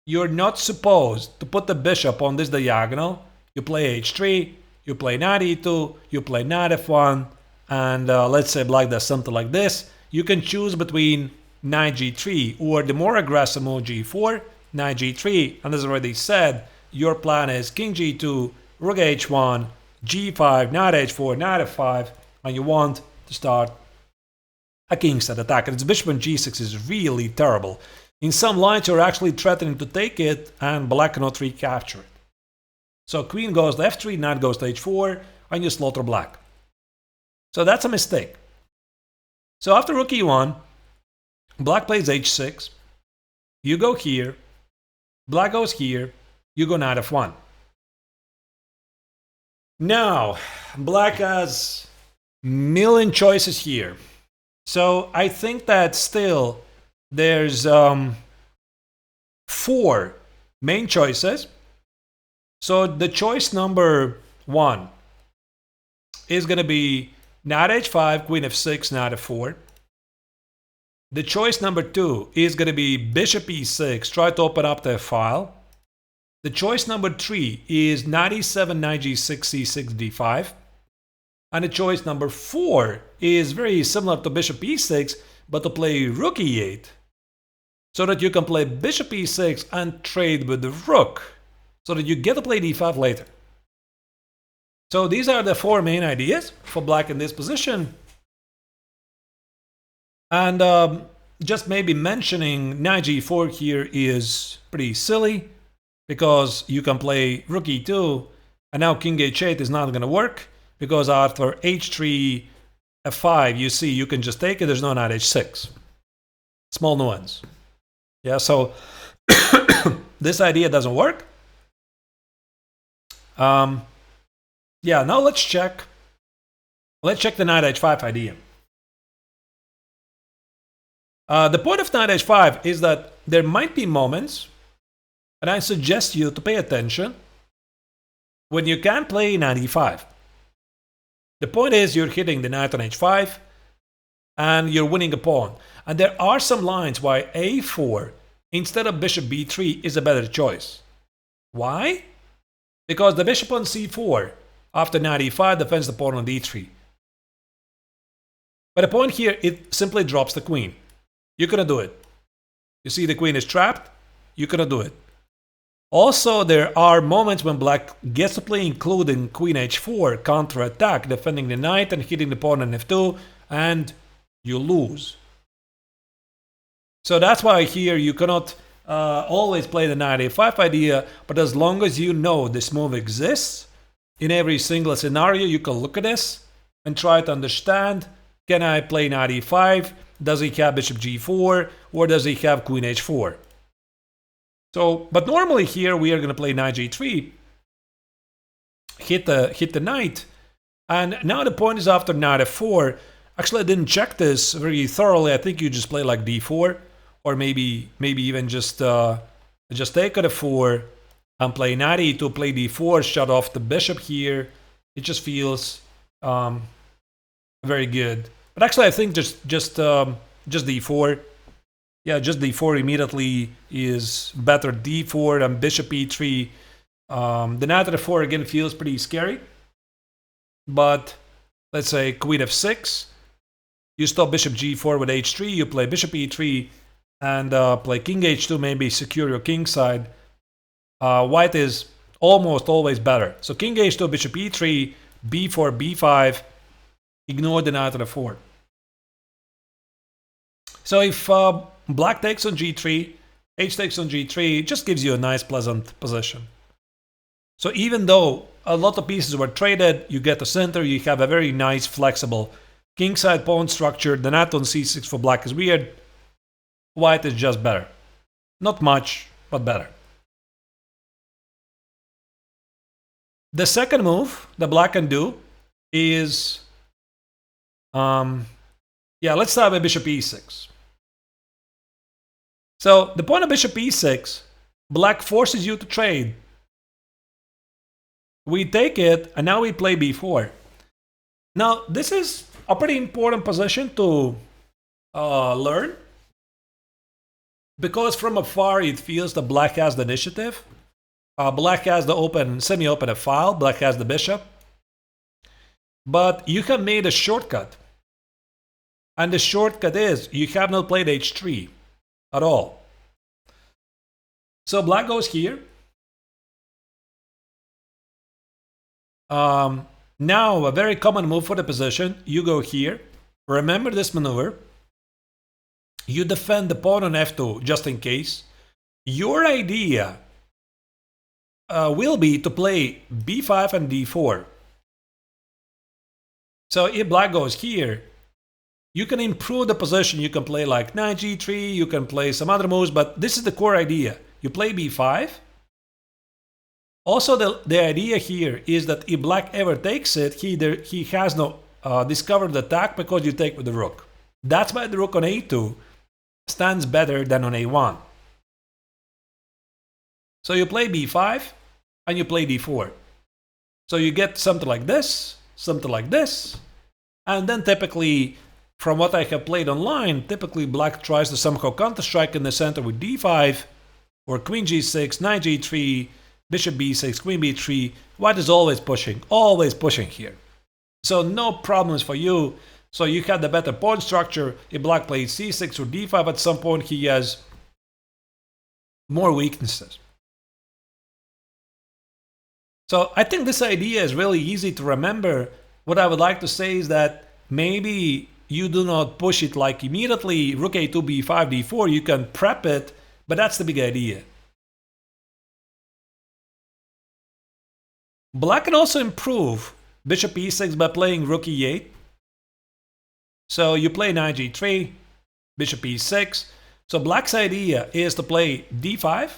You're not supposed to put the bishop on this diagonal. You play h3, you play knight e2, you play knight f1, and let's say black does something like this. You can choose between knight g3 or the more aggressive move g4, knight g3, and as already said, your plan is king g2, rook h1, g5, knight h4, knight f5, and you want to start a kingside attack. And its bishop on g6 is really terrible. In some lines, you're actually threatening to take it, and black cannot recapture it. So queen goes to f3, knight goes to h4, and you slaughter black. So that's a mistake. So after rook e1, black plays h6, you go here, black goes here, you go knight f1. Now, black has a million choices here. So I think that still there's 4 main choices. So the choice number 1 is going to be knight h5, queen f6, knight f4. The choice number 2 is going to be bishop e6, try to open up the file. The choice number 3 is knight e7, knight g6, c6, d5. And the choice number 4 is very similar to bishop e6, but to play rook e8, so that you can play bishop e6 and trade with the rook, so that you get to play d5 later. So these are the 4 main ideas for black in this position. And just maybe mentioning knight g4 here is pretty silly, because you can play rook e2, and now king h8 is not going to work, because after h3, f5, you see you can just take it, there's no knight h6. Small nuance. Yeah, so this idea doesn't work. Yeah, now let's check. Let's check the knight h5 idea. The point of knight h5 is that there might be moments, and I suggest you to pay attention, when you can play knight e5. The point is you're hitting the knight on h5 and you're winning a pawn. And there are some lines why a4 instead of bishop b3 is a better choice. Why? Because the bishop on c4 after knight e5 defends the pawn on d3. But the point here, it simply drops the queen. You cannot do it. You see the queen is trapped. You cannot do it. Also, there are moments when black gets to play, including queen h4, counter-attack, defending the knight and hitting the pawn on f2, and you lose. So that's why here you cannot always play the knight a5 idea, but as long as you know this move exists, in every single scenario you can look at this and try to understand, can I play knight e5, does he have bishop g4, or does he have queen h4? So, but normally here we are going to play knight g3, hit the knight, and now the point is after knight f4. Actually, I didn't check this very thoroughly. I think you just play like d4, or maybe even just take at f4 and play knight e2, play d4, shut off the bishop here. It just feels very good. But actually, I think just d4. Yeah, just d4 immediately is better. d4 and bishop e3. The knight at f4 again feels pretty scary. But let's say queen f6. You stop bishop g4 with h3. You play bishop e3 and play king h2. Maybe secure your king side. White is almost always better. So king h2, bishop e3, b4, b5. Ignore the knight at f4. So if black takes on g3, h takes on g3, it just gives you a nice, pleasant position. So even though a lot of pieces were traded, you get the center, you have a very nice, flexible kingside pawn structure. The knight on c6 for black is weird. White is just better. Not much, but better. The second move that black can do is, let's start with bishop e6. So the point of bishop e6, black forces you to trade. We take it, and now we play b4. Now, this is a pretty important position to learn, because from afar it feels that black has the initiative. Black has the open, semi-open file. Black has the bishop. But you have made a shortcut. And the shortcut is you have not played h3 at all. So black goes here. Now, a very common move for the position, you go here. Remember this maneuver. You defend the pawn on f2 just in case. Your idea will be to play b5 and d4. So if black goes here, you can improve the position. You can play like knight g3, you can play some other moves, but this is the core idea. You play b5. Also, the idea here is that if black ever takes it, he has no discovered attack because you take with the rook. That's why the rook on a2 stands better than on a1. So you play b5 and you play d4. So you get something like this, and then typically, from what I have played online, typically black tries to somehow counter-strike in the center with d5, or queen g6, knight g3, bishop b6, queen b3. White is always pushing here. So no problems for you. So you had the better pawn structure. If black plays c6 or d5 at some point, he has more weaknesses. So I think this idea is really easy to remember. What I would like to say is that maybe you do not push it like immediately, rook a2, b5, d4. You can prep it, but that's the big idea. Black can also improve bishop e6 by playing rook e8. So you play knight g3, bishop e6. So black's idea is to play d5.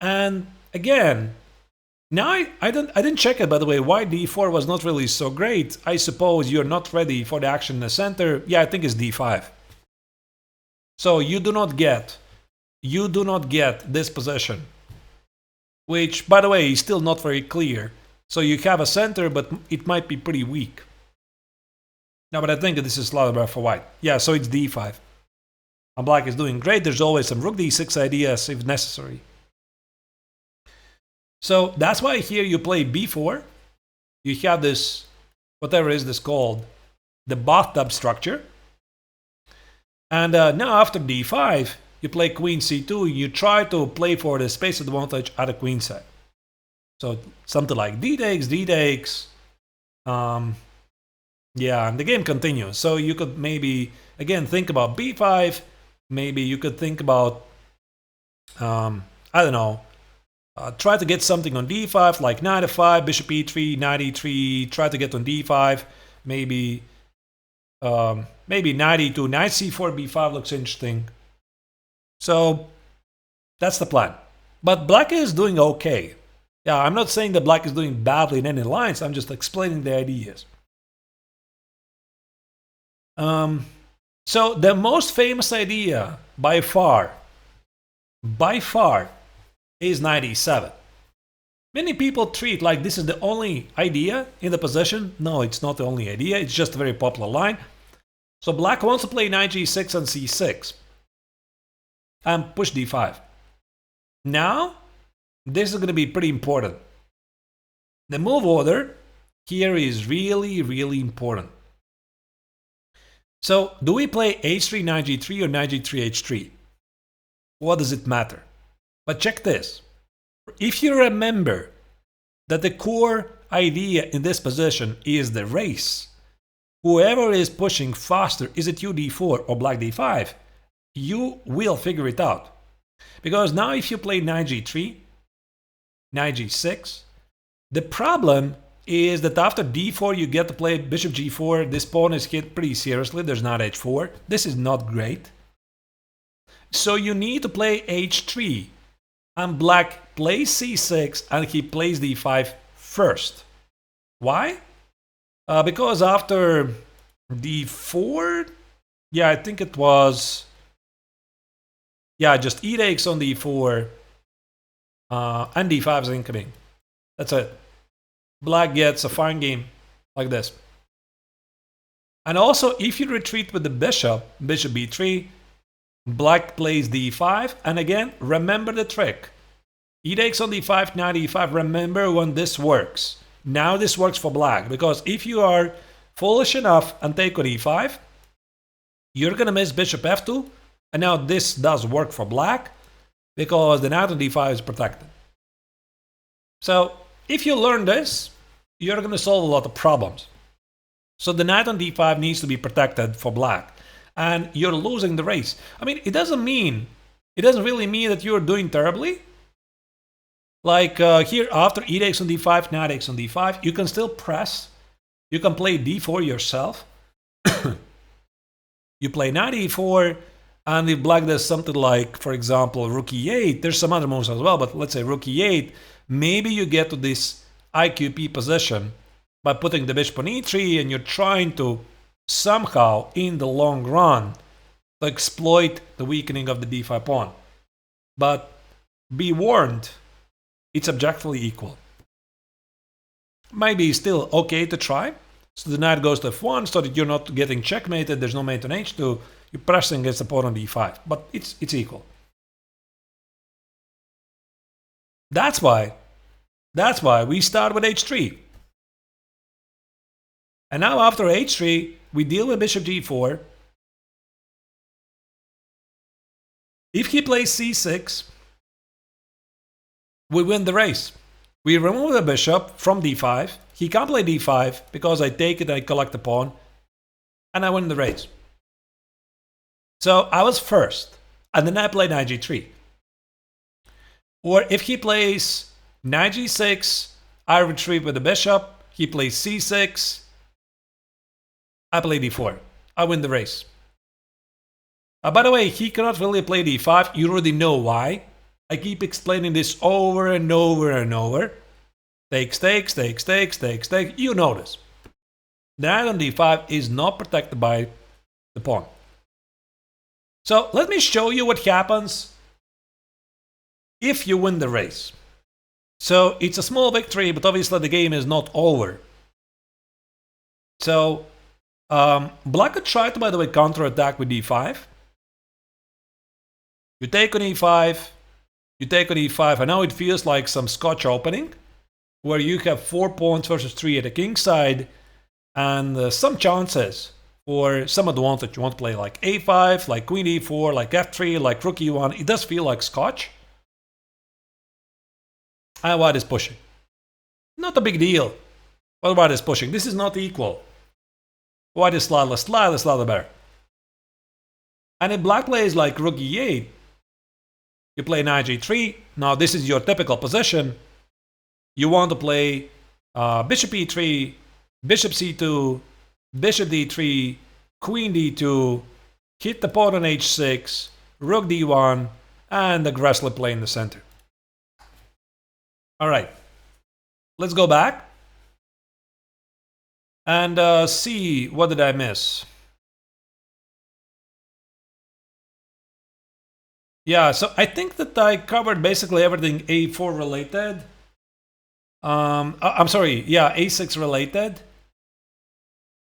And again, now I didn't check it, by the way, why d4 was not really so great. I suppose you're not ready for the action in the center. Yeah, I think it's d5. So you do not get this position, which, by the way, is still not very clear. So you have a center, but it might be pretty weak. Now, but I think this is a lot better for white. Yeah, so it's d5. And black is doing great. There's always some rook d6 ideas if necessary. So that's why here you play b4. You have this, whatever is this called, the bathtub structure. And now after d5, you play queen c2. You try to play for the space advantage at the queen side. So something like d takes. Yeah, and the game continues. So you could maybe, again, think about b5. Maybe you could think about, I don't know, try to get something on d5, like knight f5, bishop e3, knight e3, try to get on d5, maybe knight e2, knight c4, b5 looks interesting. So that's the plan. But black is doing okay. Yeah, I'm not saying that black is doing badly in any lines, I'm just explaining the ideas. So the most famous idea by far, is knight e7. Many people treat like this is the only idea in the position. No, it's not the only idea. It's just a very popular line. So black wants to play knight g6 and c6 and push d5. Now, this is going to be pretty important. The move order here is really, really important. So, do we play h3, knight g3 or knight g3, h3? What does it matter? But check this. If you remember that the core idea in this position is the race, whoever is pushing faster, is it you d4 or black d5, you will figure it out. Because now if you play knight g3, knight g6, the problem is that after d4 you get to play bishop g4. This pawn is hit pretty seriously. There's not h4. This is not great. So you need to play h3. And black plays c6 and he plays d5 first. Why? Because after d4, yeah, I think it was, yeah, just e takes on d4 and d5 is incoming. That's it. Black gets a fine game like this. And also, if you retreat with the bishop, bishop b3, black plays d5, and again, remember the trick. E takes on d5, knight e5, remember when this works. Now this works for black, because if you are foolish enough and take on e5, you're going to miss bishop f2, and now this does work for black, because the knight on d5 is protected. So, if you learn this, you're going to solve a lot of problems. So the knight on d5 needs to be protected for black, and you're losing the race. I mean, it doesn't really mean that you're doing terribly. Like here, after e takes on d5, knight takes on d5, you can still press. You can play d4 yourself. You play knight e4, and if black does something like, for example, rook e8, there's some other moves as well, but let's say rook e8, maybe you get to this IQP position by putting the bishop on e3, and you're trying to somehow, in the long run, to exploit the weakening of the d5 pawn. But be warned, it's objectively equal. Maybe still okay to try. So the knight goes to f1 so that you're not getting checkmated, there's no mate on h2, you're pressing against the pawn on d5, but it's equal. That's why we start with h3. And now after h3, we deal with bishop g4. If he plays c6, we win the race. We remove the bishop from d5. He can't play d5 because I take it, I collect the pawn, and I win the race. So I was first, and then I play knight g3. Or if he plays knight g6, I retreat with the bishop. He plays c6, I play d4. I win the race. By the way, he cannot really play d5. You already know why. I keep explaining this over and over and over. Takes, takes, takes, takes, takes, takes. You know this. The knight on d5 is not protected by the pawn. So let me show you what happens if you win the race. So it's a small victory, but obviously the game is not over. So black could try to, by the way, counterattack with d5. You take on e5, you take on e5, and now it feels like some Scotch opening, where you have 4 pawns versus 3 at the king side, and some chances for some advantage. You want to play like a5, like queen e4, like f3, like rook e1. It does feel like Scotch. And white is pushing. Not a big deal, but white is pushing. This is not equal. White is slightly better. And if black plays like rook e8, you play knight g3. Now this is your typical position. You want to play bishop e3, bishop c2, bishop d3, queen d2, hit the pawn on h6, rook d1, and aggressively play in the center. All right, let's go back and see what did I miss. Yeah, so I think that I covered basically everything a4 related. I'm sorry, yeah, a6 related.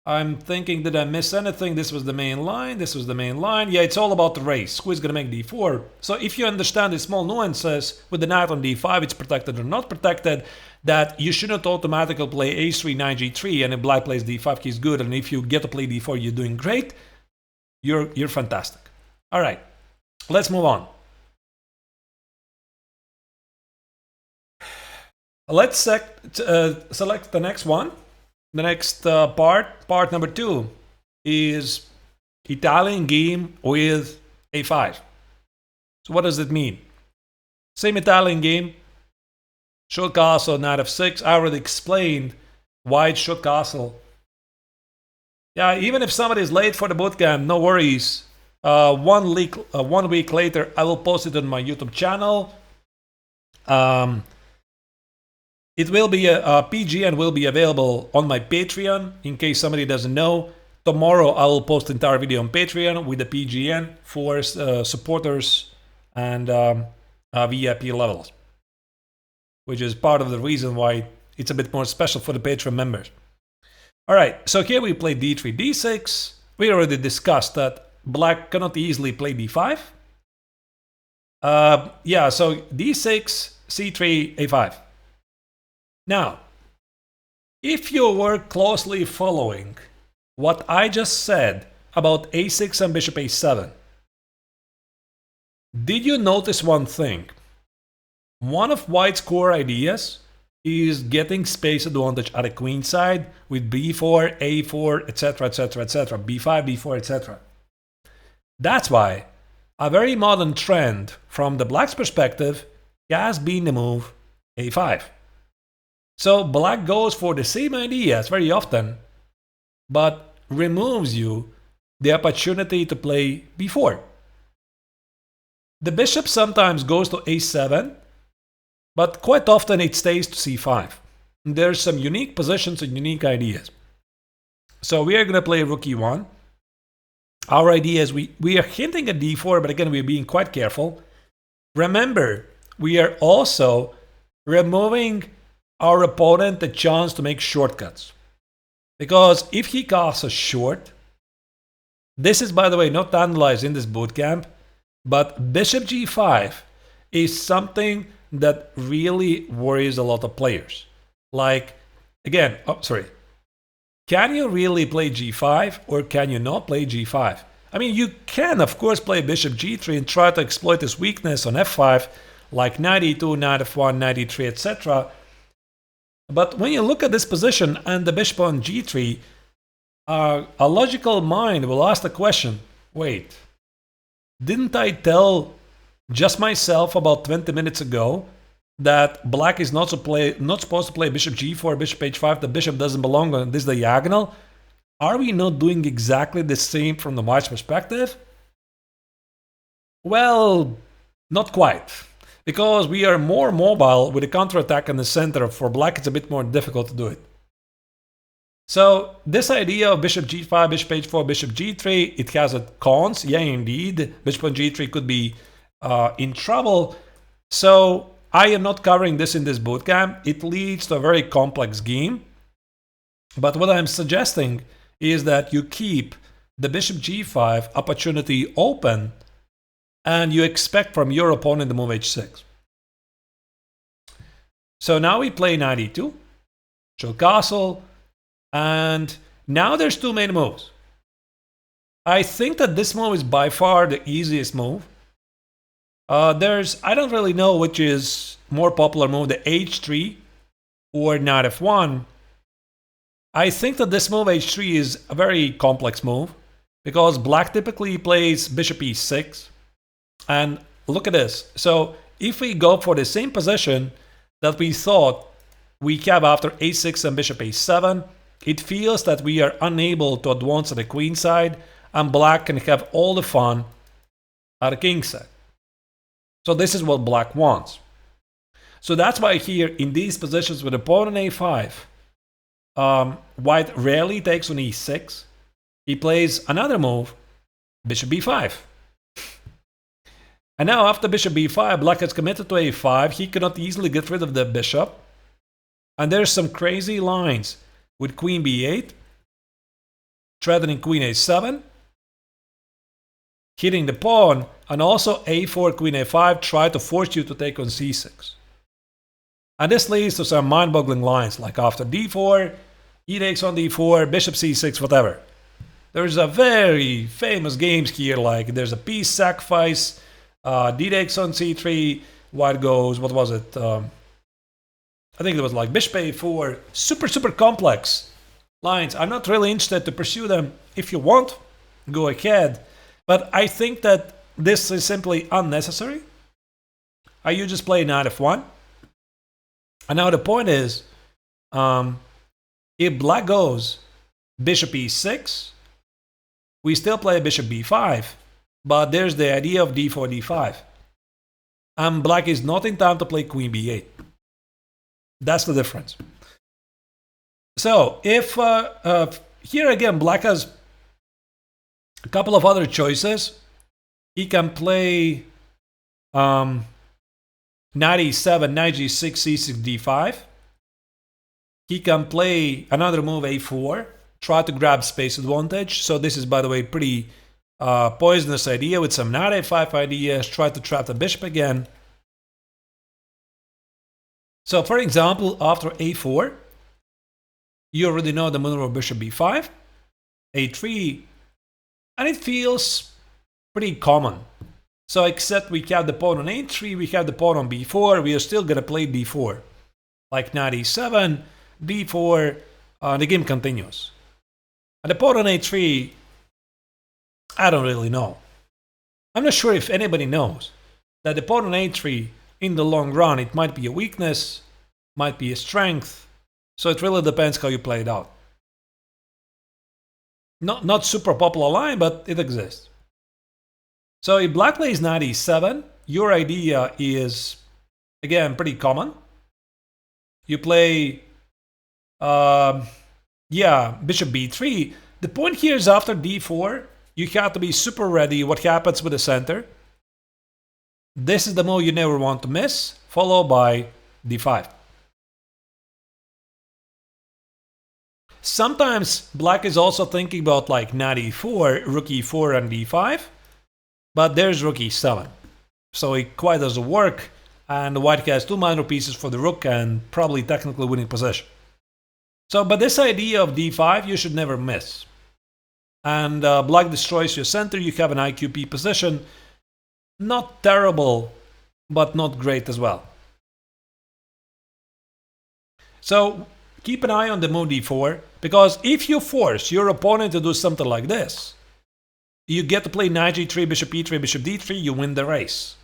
I'm thinking, did I miss anything? This was the main line, this was the main line. Yeah, it's all about the race. Who is going to make d4? So if you understand the small nuances with the knight on d5, it's protected or not protected, that you shouldn't automatically play a3, knight g3, and if black plays d5, he's good, and if you get to play d4, you're doing great. You're fantastic. All right, let's move on. Let's select the next one. The next part number 2, is Italian game with a5. So what does it mean? Same Italian game, short castle, knight f6. I already explained why it's short castle. Yeah, even if somebody is late for the bootcamp, no worries. 1 week later, I will post it on my YouTube channel. It will be a PGN will be available on my Patreon, in case somebody doesn't know. Tomorrow I will post the entire video on Patreon with the PGN for supporters and VIP levels, which is part of the reason why it's a bit more special for the Patreon members. Alright, so here we play d3, d6. We already discussed that black cannot easily play d5. Yeah, so d6, c3, a5. Now, if you were closely following what I just said about a6 and bishop a7, did you notice one thing? One of white's core ideas is getting space advantage at the queen side with b4, a4, etc, etc, etc, b5, b4, etc. That's why a very modern trend from the black's perspective has been the move a5. So black goes for the same ideas very often, but removes you the opportunity to play b4. The bishop sometimes goes to a7, but quite often it stays to c5. There's some unique positions and unique ideas. So we are going to play rook e1. Our idea is we are hinting at d4, but again, we're being quite careful. Remember, we are also removing our opponent the chance to make shortcuts. Because if he casts a short, this is, by the way, not analyzed in this bootcamp, but bishop g5 is something that really worries a lot of players. Like, again, can you really play g5 or can you not play g5? I mean, you can, of course, play bishop g3 and try to exploit this weakness on f5, like knight e2, knight f1, knight e3, etc. But when you look at this position and the bishop on g3, a logical mind will ask the question, wait, didn't I tell just myself about 20 minutes ago that black is not supposed to play bishop g4, bishop h5, the bishop doesn't belong on this diagonal? Are we not doing exactly the same from the white's perspective? Well, not quite. Because we are more mobile with a counterattack in the center. For black, it's a bit more difficult to do it. So this idea of bishop g5, bishop h4, bishop g3, it has its cons. Yeah, indeed. Bishop on g3 could be in trouble. So I am not covering this in this bootcamp. It leads to a very complex game. But what I'm suggesting is that you keep the bishop g5 opportunity open and you expect from your opponent to move h6. So now we play knight e2, show castle, and now there's two main moves. I think that this move is by far the easiest move. I don't really know which is more popular move, the h3 or knight f1. I think that this move h3 is a very complex move because black typically plays bishop e6. And look at this. So if we go for the same position that we thought we have after a6 and bishop a7, it feels that we are unable to advance to the queen side and black can have all the fun at the king side. So this is what black wants. So that's why here in these positions with opponent a5, white rarely takes on e6. He plays another move, bishop b5. And now after bishop b5, black has committed to a5. He cannot easily get rid of the bishop. And there's some crazy lines with queen b8, threatening queen a7, hitting the pawn, and also a4, queen a5, try to force you to take on c6. And this leads to some mind-boggling lines, like after d4, e takes on d4, bishop c6, whatever. There's a very famous games here, like there's a piece sacrifice, d takes on c3, white goes, what was it? I think it was like bishop a4, super complex lines. I'm not really interested to pursue them. If you want, go ahead. But I think that this is simply unnecessary. You just play knight f1. And now the point is, if black goes bishop e6, we still play bishop b5, but there's the idea of d4, d5. And black is not in time to play queen b8. That's the difference. So if here again black has a couple of other choices, he can play knight e7, knight g6, c6, d5. He can play another move a4, try to grab space advantage. So this is, by the way, pretty poisonous idea with some knight a5 ideas. Try to trap the bishop again. So for example, after a4, you already know the maneuver bishop b5, a3, and it feels pretty common. So except we have the pawn on a3, we have the pawn on b4, we are still going to play d4. Like knight e7, d4, the game continues. And the pawn on a3, I don't really know. I'm not sure if anybody knows that the pawn on a3, in the long run, it might be a weakness, might be a strength. So it really depends how you play it out. Not super popular line, but it exists. So if black plays knight e7, your idea is, again, pretty common. You play, bishop b3. The point here is after d4, you have to be super ready what happens with the center. This is the move you never want to miss, followed by d5. Sometimes black is also thinking about like knight e4, rook e4 and d5, but there's rook e7. So it quite doesn't work, and the white has two minor pieces for the rook and probably technically winning position. So, but this idea of d5 you should never miss. And black destroys your center, you have an IQP position. Not terrible, but not great as well. So keep an eye on the move d4, because if you force your opponent to do something like this, you get to play knight g3, bishop e3, bishop d3, you win the race.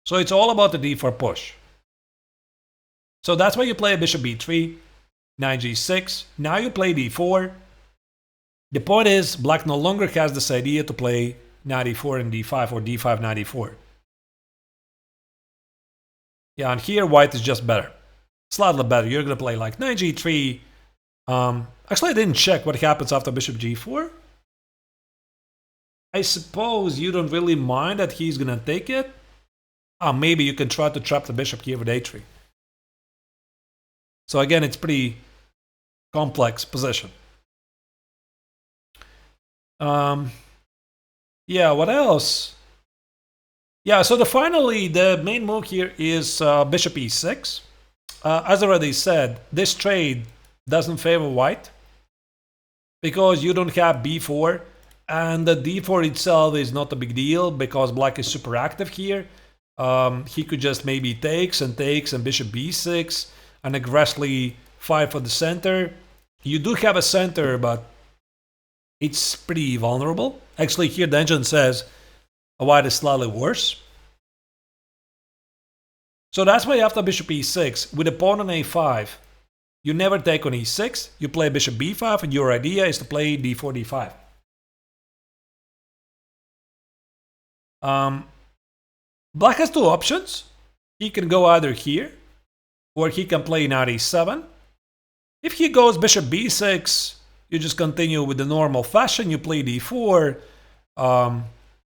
So it's all about the d4 push. So that's why you play bishop b3, knight g6, now you play d4. The point is, black no longer has this idea to play knight e4 and d5 or d5 knight e4. Yeah, and here white is just better. Slightly better. You're going to play like knight g3. Actually, I didn't check what happens after bishop g4. I suppose you don't really mind that he's going to take it. Maybe you can try to trap the bishop here with a3. So again, it's pretty complex position. Yeah, what else? Yeah, so finally, the main move here is bishop e6. As I already said, this trade doesn't favor white because you don't have b4, and the d4 itself is not a big deal because black is super active here. He could just maybe takes and bishop b6 and aggressively fight for the center. You do have a center, but it's pretty vulnerable. Actually, here the engine says white is slightly worse. So that's why after bishop e6, with a pawn on a5, you never take on e6, you play bishop b5, and your idea is to play d4, d5. Black has two options. He can go either here, or he can play knight e7. If he goes bishop b6, you just continue with the normal fashion, you play d4.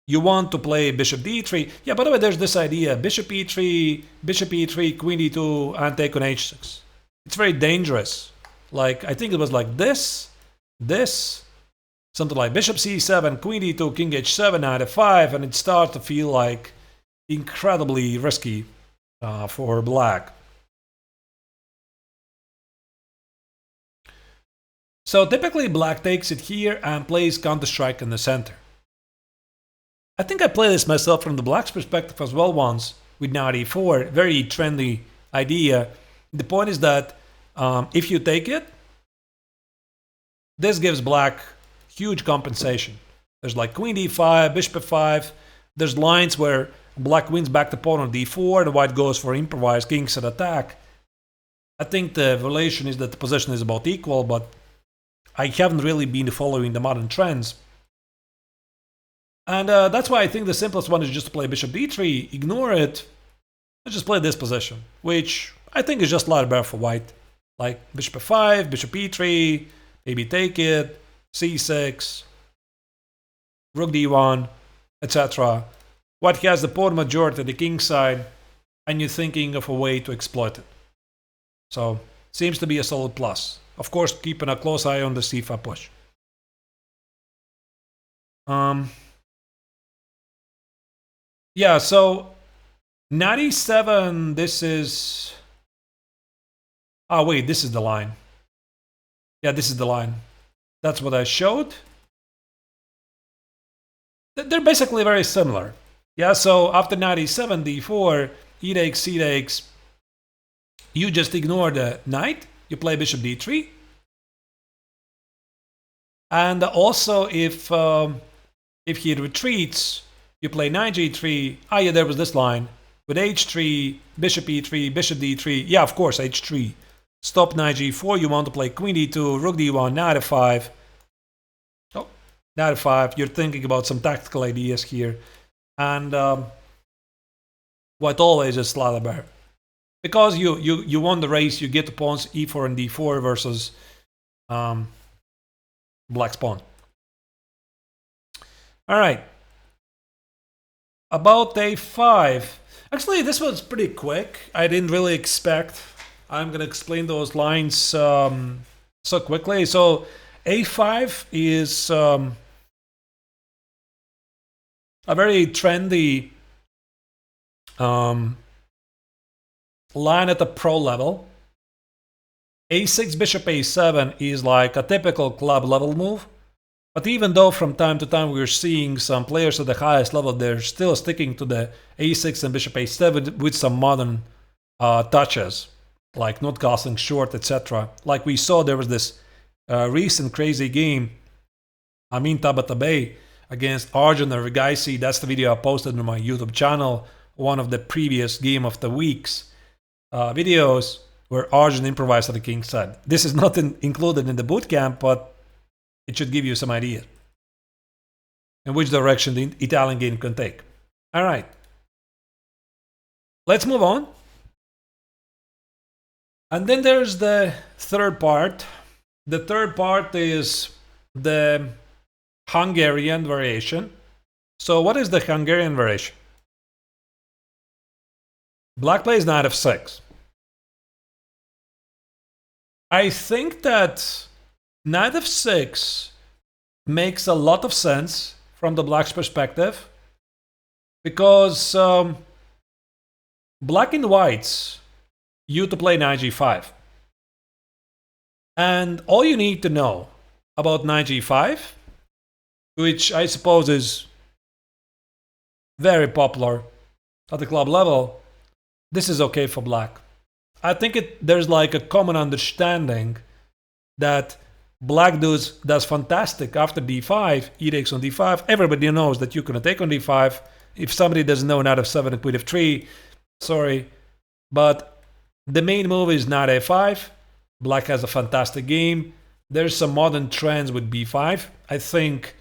You want to play bishop d3. Yeah, by the way, there's this idea, bishop e3, queen d2, and take on h6. It's very dangerous. Like, I think it was like this, something like bishop c7, queen d2, king h7, knight f5, and it starts to feel like incredibly risky for black. So typically black takes it here and plays counter-strike in the center. I think I played this myself from the black's perspective as well once with knight e4, very trendy idea. The point is that if you take it, this gives black huge compensation. There's like queen d5, bishop f5, there's lines where black wins back the pawn on d4, the white goes for improvised king's at attack. I think the relation is that the position is about equal, but I haven't really been following the modern trends. And that's why I think the simplest one is just to play bishop d3, ignore it, and just play this position, which I think is just a lot better for white. Like bishop f5, bishop e3, maybe take it, c6, rook d1, etc. White has the pawn majority, the king side, and you're thinking of a way to exploit it. So, seems to be a solid plus. Of course, keeping a close eye on the c5 push. Yeah, so 97, this is... Oh, wait, this is the line. Yeah, this is the line. That's what I showed. They're basically very similar. Yeah, so after 97, d4, e takes, c takes, you just ignore the knight, you play bishop d3. And also, if he retreats, you play knight g3. Ah, yeah, there was this line. With h3, bishop e3, bishop d3. Yeah, of course, h3. Stop knight g4. You want to play queen d2, rook d1, knight f5. Oh, knight f5. You're thinking about some tactical ideas here. And white always is slather bear. Because you won the race, you get the pawns e4 and d4 versus black's pawn. All right. About a5. Actually, this was pretty quick. I didn't really expect. I'm going to explain those lines so quickly. So a5 is a very trendy line at the pro level. a6 bishop a7 is like a typical club level move. But even though from time to time we're seeing some players at the highest level, they're still sticking to the a6 and bishop a7 with some modern touches, like not castling short, etc. Like we saw, there was this recent crazy game, Amin Tabatabai against Arjun or Vigaisi. That's the video I posted on my YouTube channel, one of the previous Game of the Week's videos, where Arjun improvised at the king's side. This is not included in the bootcamp, but it should give you some idea in which direction the Italian game can take. All right. Let's move on. And then there's the third part. The third part is the Hungarian variation. So what is the Hungarian variation? Black plays knight f6. I think that knight f6 makes a lot of sense from the black's perspective, because black and whites, you to play knight g5. And all you need to know about knight g5, which I suppose is very popular at the club level, this is okay for black. I think there's like a common understanding that black does fantastic after d5, e takes on d5. Everybody knows that you're going to take on d5. If somebody doesn't know knight f7 and queen f3, sorry. But the main move is knight a5. Black has a fantastic game. There's some modern trends with b5. I think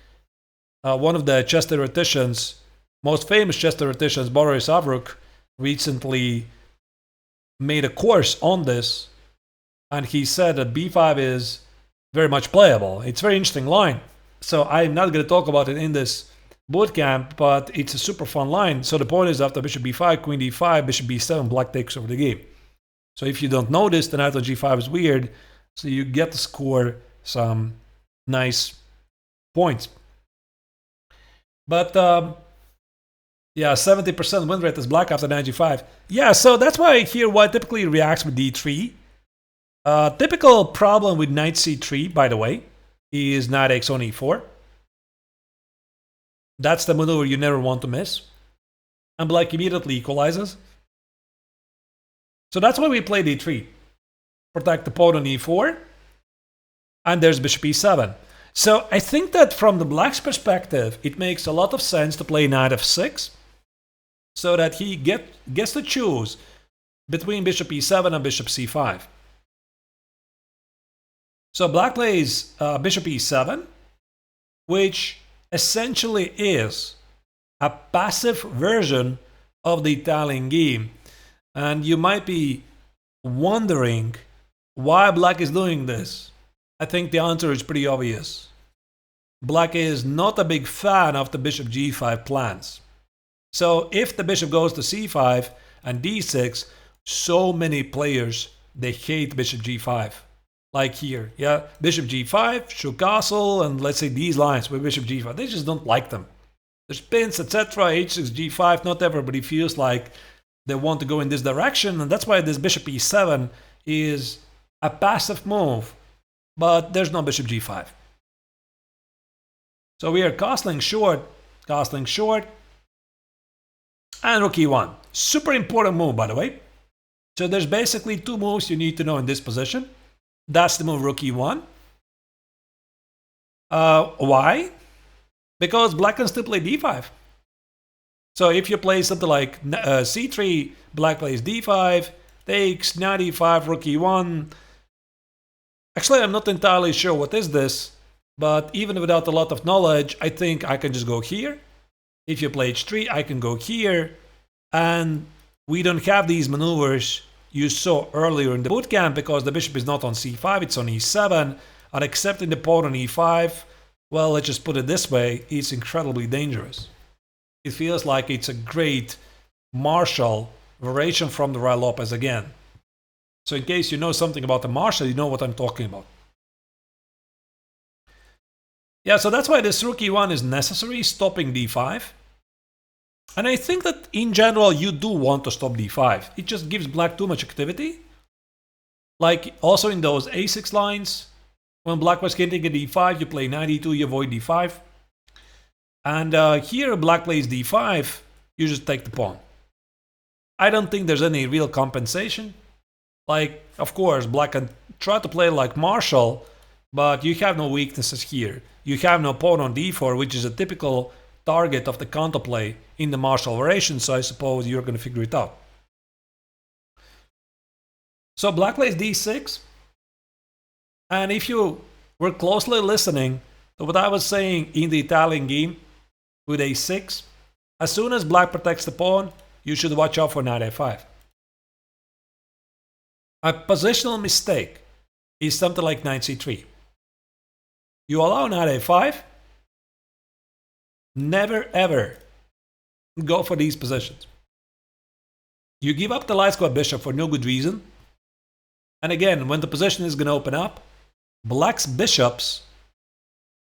one of the chess theoreticians, most famous chess theoreticians, Boris Avrukh, recently made a course on this. And he said that b5 is very much playable. It's a very interesting line. So I'm not going to talk about it in this bootcamp, but it's a super fun line. So the point is, after bishop b5, queen d5, bishop b7, black takes over the game. So if you don't notice, the knight on g5 is weird. So you get to score some nice points. But yeah, 70% win rate is black after knight g5. Yeah, so that's why here white typically reacts with d3. Typical problem with knight c3, by the way, is knight takes on e4. That's the maneuver you never want to miss. And black immediately equalizes. So that's why we play d3. Protect the pawn on e4. And there's bishop e7. So I think that from the black's perspective, it makes a lot of sense to play knight f6, so that he gets to choose between bishop e7 and bishop c5. So black plays bishop e7, which essentially is a passive version of the Italian game. And you might be wondering why black is doing this. I think the answer is pretty obvious. Black is not a big fan of the bishop g5 plans. So if the bishop goes to c5 and d6, so many players, they hate bishop g5. like here. Yeah, bishop g5, should castle, and let's say these lines with bishop g5. They just don't like them. There's pins, etc. h6, g5. Not everybody feels like they want to go in this direction, and that's why this bishop e7 is a passive move, but there's no bishop g5. So we are castling short, and rook e1. Super important move, by the way. So there's basically two moves you need to know in this position. That's the move rook e1. Why? Because black can still play d5. So if you play something like c3, black plays d5, takes, knight e5, rook e1. Actually, I'm not entirely sure what is this, but even without a lot of knowledge, I think I can just go here. If you play h3, I can go here, and we don't have these maneuvers you saw earlier in the bootcamp because the bishop is not on c5, it's on e7, and accepting the pawn on e5, well, let's just put it this way, it's incredibly dangerous. It feels like it's a great martial variation from the Ruy Lopez again. So in case you know something about the martial, you know what I'm talking about. Yeah, so that's why this rook e1 is necessary, stopping d5. And I think that in general you do want to stop d5. It just gives black too much activity. Like also in those a6 lines, when black was hinting at d5, you play knight e2, you avoid d5. And here black plays d5, you just take the pawn. I don't think there's any real compensation. Like, of course, black can try to play like Marshall, but you have no weaknesses here. You have no pawn on d4, which is a typical target of the counterplay in the Marshall variation, so I suppose you're going to figure it out. So black plays d6, and if you were closely listening to what I was saying in the Italian game with a6, as soon as black protects the pawn, you should watch out for knight a5. A positional mistake is something like knight c3. You allow knight a5, never ever go for these positions. You give up the light square bishop for no good reason. And again, when the position is going to open up, black's bishops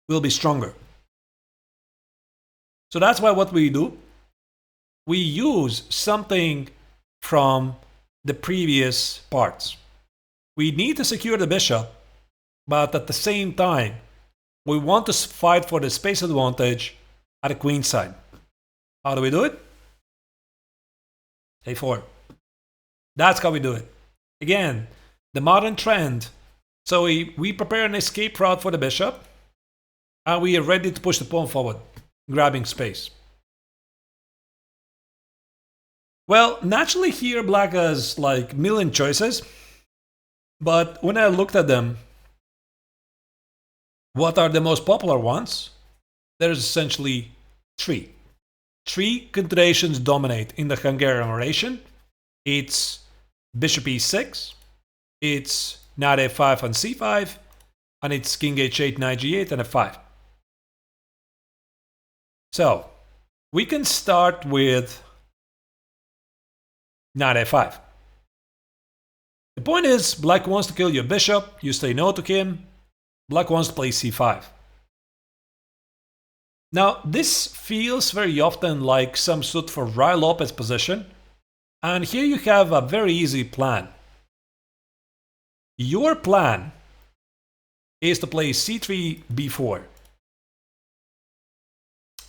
will be stronger. So that's why what we do, we use something from the previous parts. We need to secure the bishop, but at the same time, we want to fight for the space advantage at the queen side. How do we do it? a4. That's how we do it. Again, the modern trend. So we prepare an escape route for the bishop, and we are ready to push the pawn forward, grabbing space. Well, naturally here black has like a million choices, but when I looked at them, what are the most popular ones? There's essentially three. Three continuations dominate in the Hungarian variation. It's bishop e6, it's knight a5 and c5, and it's king h8, knight g8 and f5. So, we can start with knight a5. The point is, black wants to kill your bishop, you say no to him, black wants to play c5. Now, this feels very often like some suit for Ruy Lopez position, and here you have a very easy plan. Your plan is to play c3, b4.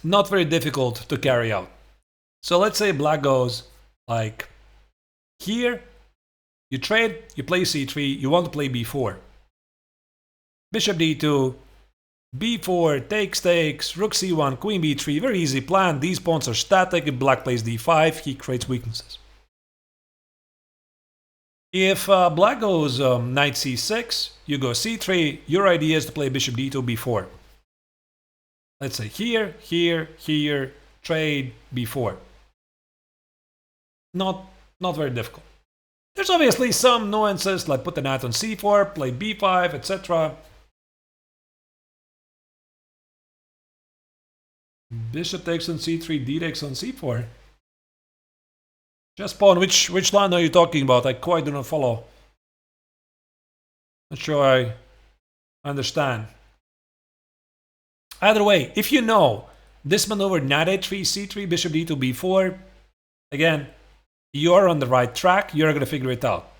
Not very difficult to carry out. So let's say black goes like here, you trade, you play c3, you want to play b4. Bishop d2, b4, takes, rook c1, queen b3, very easy plan. These pawns are static. If black plays d5, he creates weaknesses. If black goes knight c6, you go c3, your idea is to play bishop d2, b4. Let's say here, trade, b4. Not very difficult. There's obviously some nuances, like put the knight on c4, play b5, etc. Bishop takes on c3, d takes on c4. Just pawn, which line are you talking about? I quite do not follow. Not sure I understand. Either way, if you know this maneuver knight a3, c3, bishop d2, b4, again, you're on the right track. You're going to figure it out.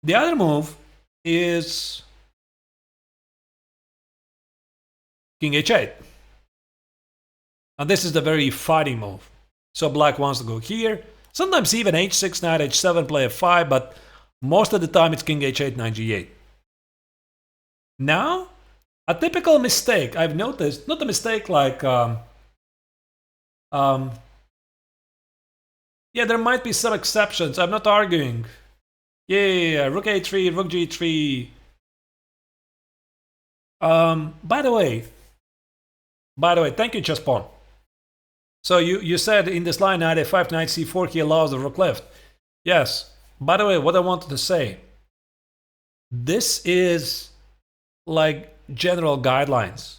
The other move is king h8. And this is the very fighting move. So black wants to go here. Sometimes even h6, knight h7, play f5, but most of the time it's king h8, knight g8. Now, a typical mistake I've noticed, not a mistake like, yeah, there might be some exceptions. I'm not arguing. Yeah, rook a3, rook g3. By the way, thank you, chess pawn. So you said in this line, knight a5, knight c4, he allows the rook left. Yes. By the way, what I wanted to say, this is like general guidelines.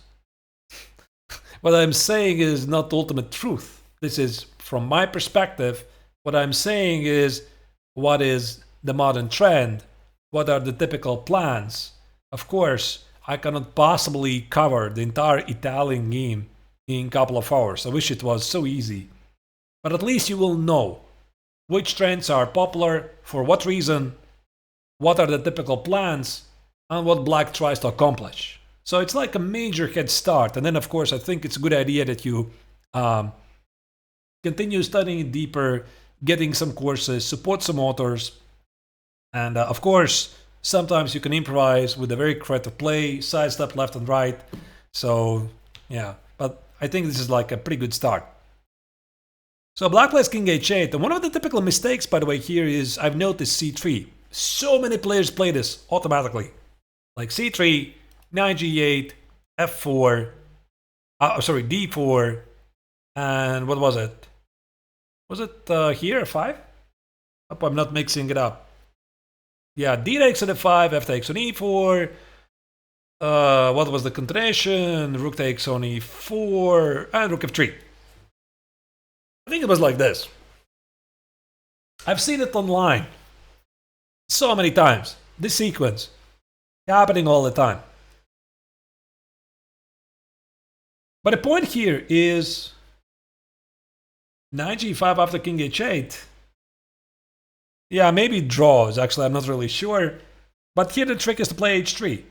What I'm saying is not ultimate truth. This is from my perspective. What I'm saying is what is the modern trend? What are the typical plans? Of course, I cannot possibly cover the entire Italian game in a couple of hours. I wish it was so easy. But at least you will know which trends are popular, for what reason, what are the typical plans, and what black tries to accomplish. So it's like a major head start. And then, of course, I think it's a good idea that you continue studying deeper, getting some courses, support some authors. And of course, sometimes you can improvise with a very creative play, sidestep left and right. So, yeah, but I think this is like a pretty good start. So black plays king h8. And one of the typical mistakes, by the way, here is I've noticed c3. So many players play this automatically. Like c3, knight g8, f4, sorry, d4, and what was it? Was it here, 5? Hope I'm not mixing it up. Yeah, d takes on f5, f takes on e4. What was the continuation? Rook takes on e4, and rook f3. I think it was like this. I've seen it online so many times. This sequence happening all the time. But the point here is knight g5 after king h8. Yeah, maybe draws. Actually, I'm not really sure. But here the trick is to play h3,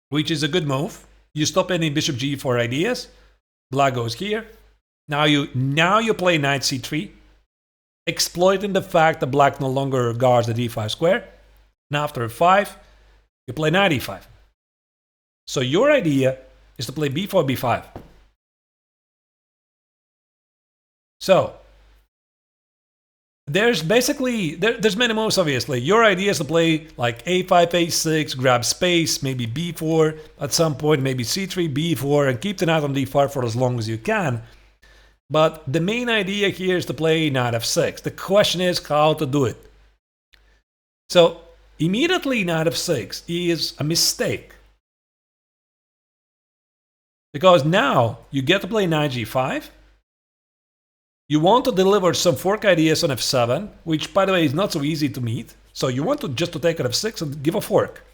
which is a good move. You stop any bishop g4 ideas. Black goes here. Now you play knight c3, exploiting the fact that black no longer guards the d5 square. And after f5, you play knight e5. So your idea is to play b4, b5. So there's basically, there's many moves obviously. Your idea is to play like a5, a6, grab space, maybe b4 at some point, maybe c3, b4, and keep the knight on d5 for as long as you can. But the main idea here is to play knight f6. The question is how to do it. So immediately knight f6 is a mistake. Because now you get to play knight g5. You want to deliver some fork ideas on f7, which, by the way, is not so easy to meet. So you want to just to take at f6 and give a fork.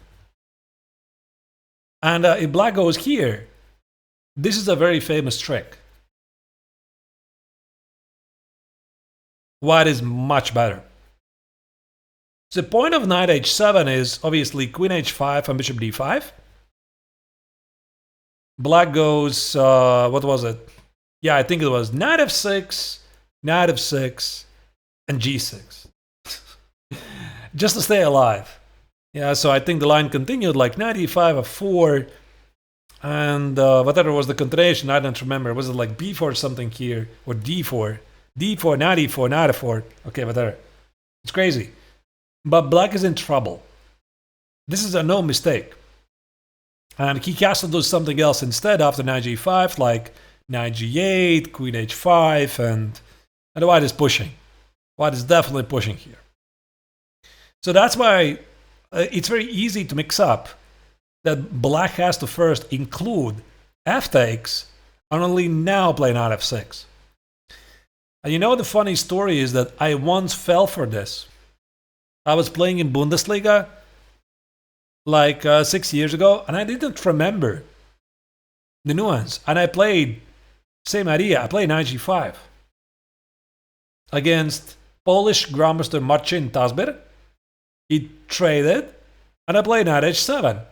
And if black goes here, this is a very famous trick. White is much better. The point of knight h7 is obviously queen h5 and bishop d5. Black goes, what was it? Yeah, I think it was knight f6, knight f6, and g6. Just to stay alive. Yeah, so I think the line continued like knight e5, f4, and whatever was the continuation, I don't remember. Was it like b4 or something here, or d4? d4, knight e4, knight f4. Okay, whatever. It's crazy. But black is in trouble. This is a no mistake. And he has to do something else instead after knight g5, like knight g8, queen h5, and the white is pushing. White is definitely pushing here. So that's why it's very easy to mix up that black has to first include f takes and only now play knight f6. And you know the funny story is that I once fell for this. I was playing in Bundesliga like 6 years ago, and I didn't remember the nuance. And I played, same idea, I played knight g5 against Polish Grandmaster Marcin Tasbir. He traded, and I played knight h7.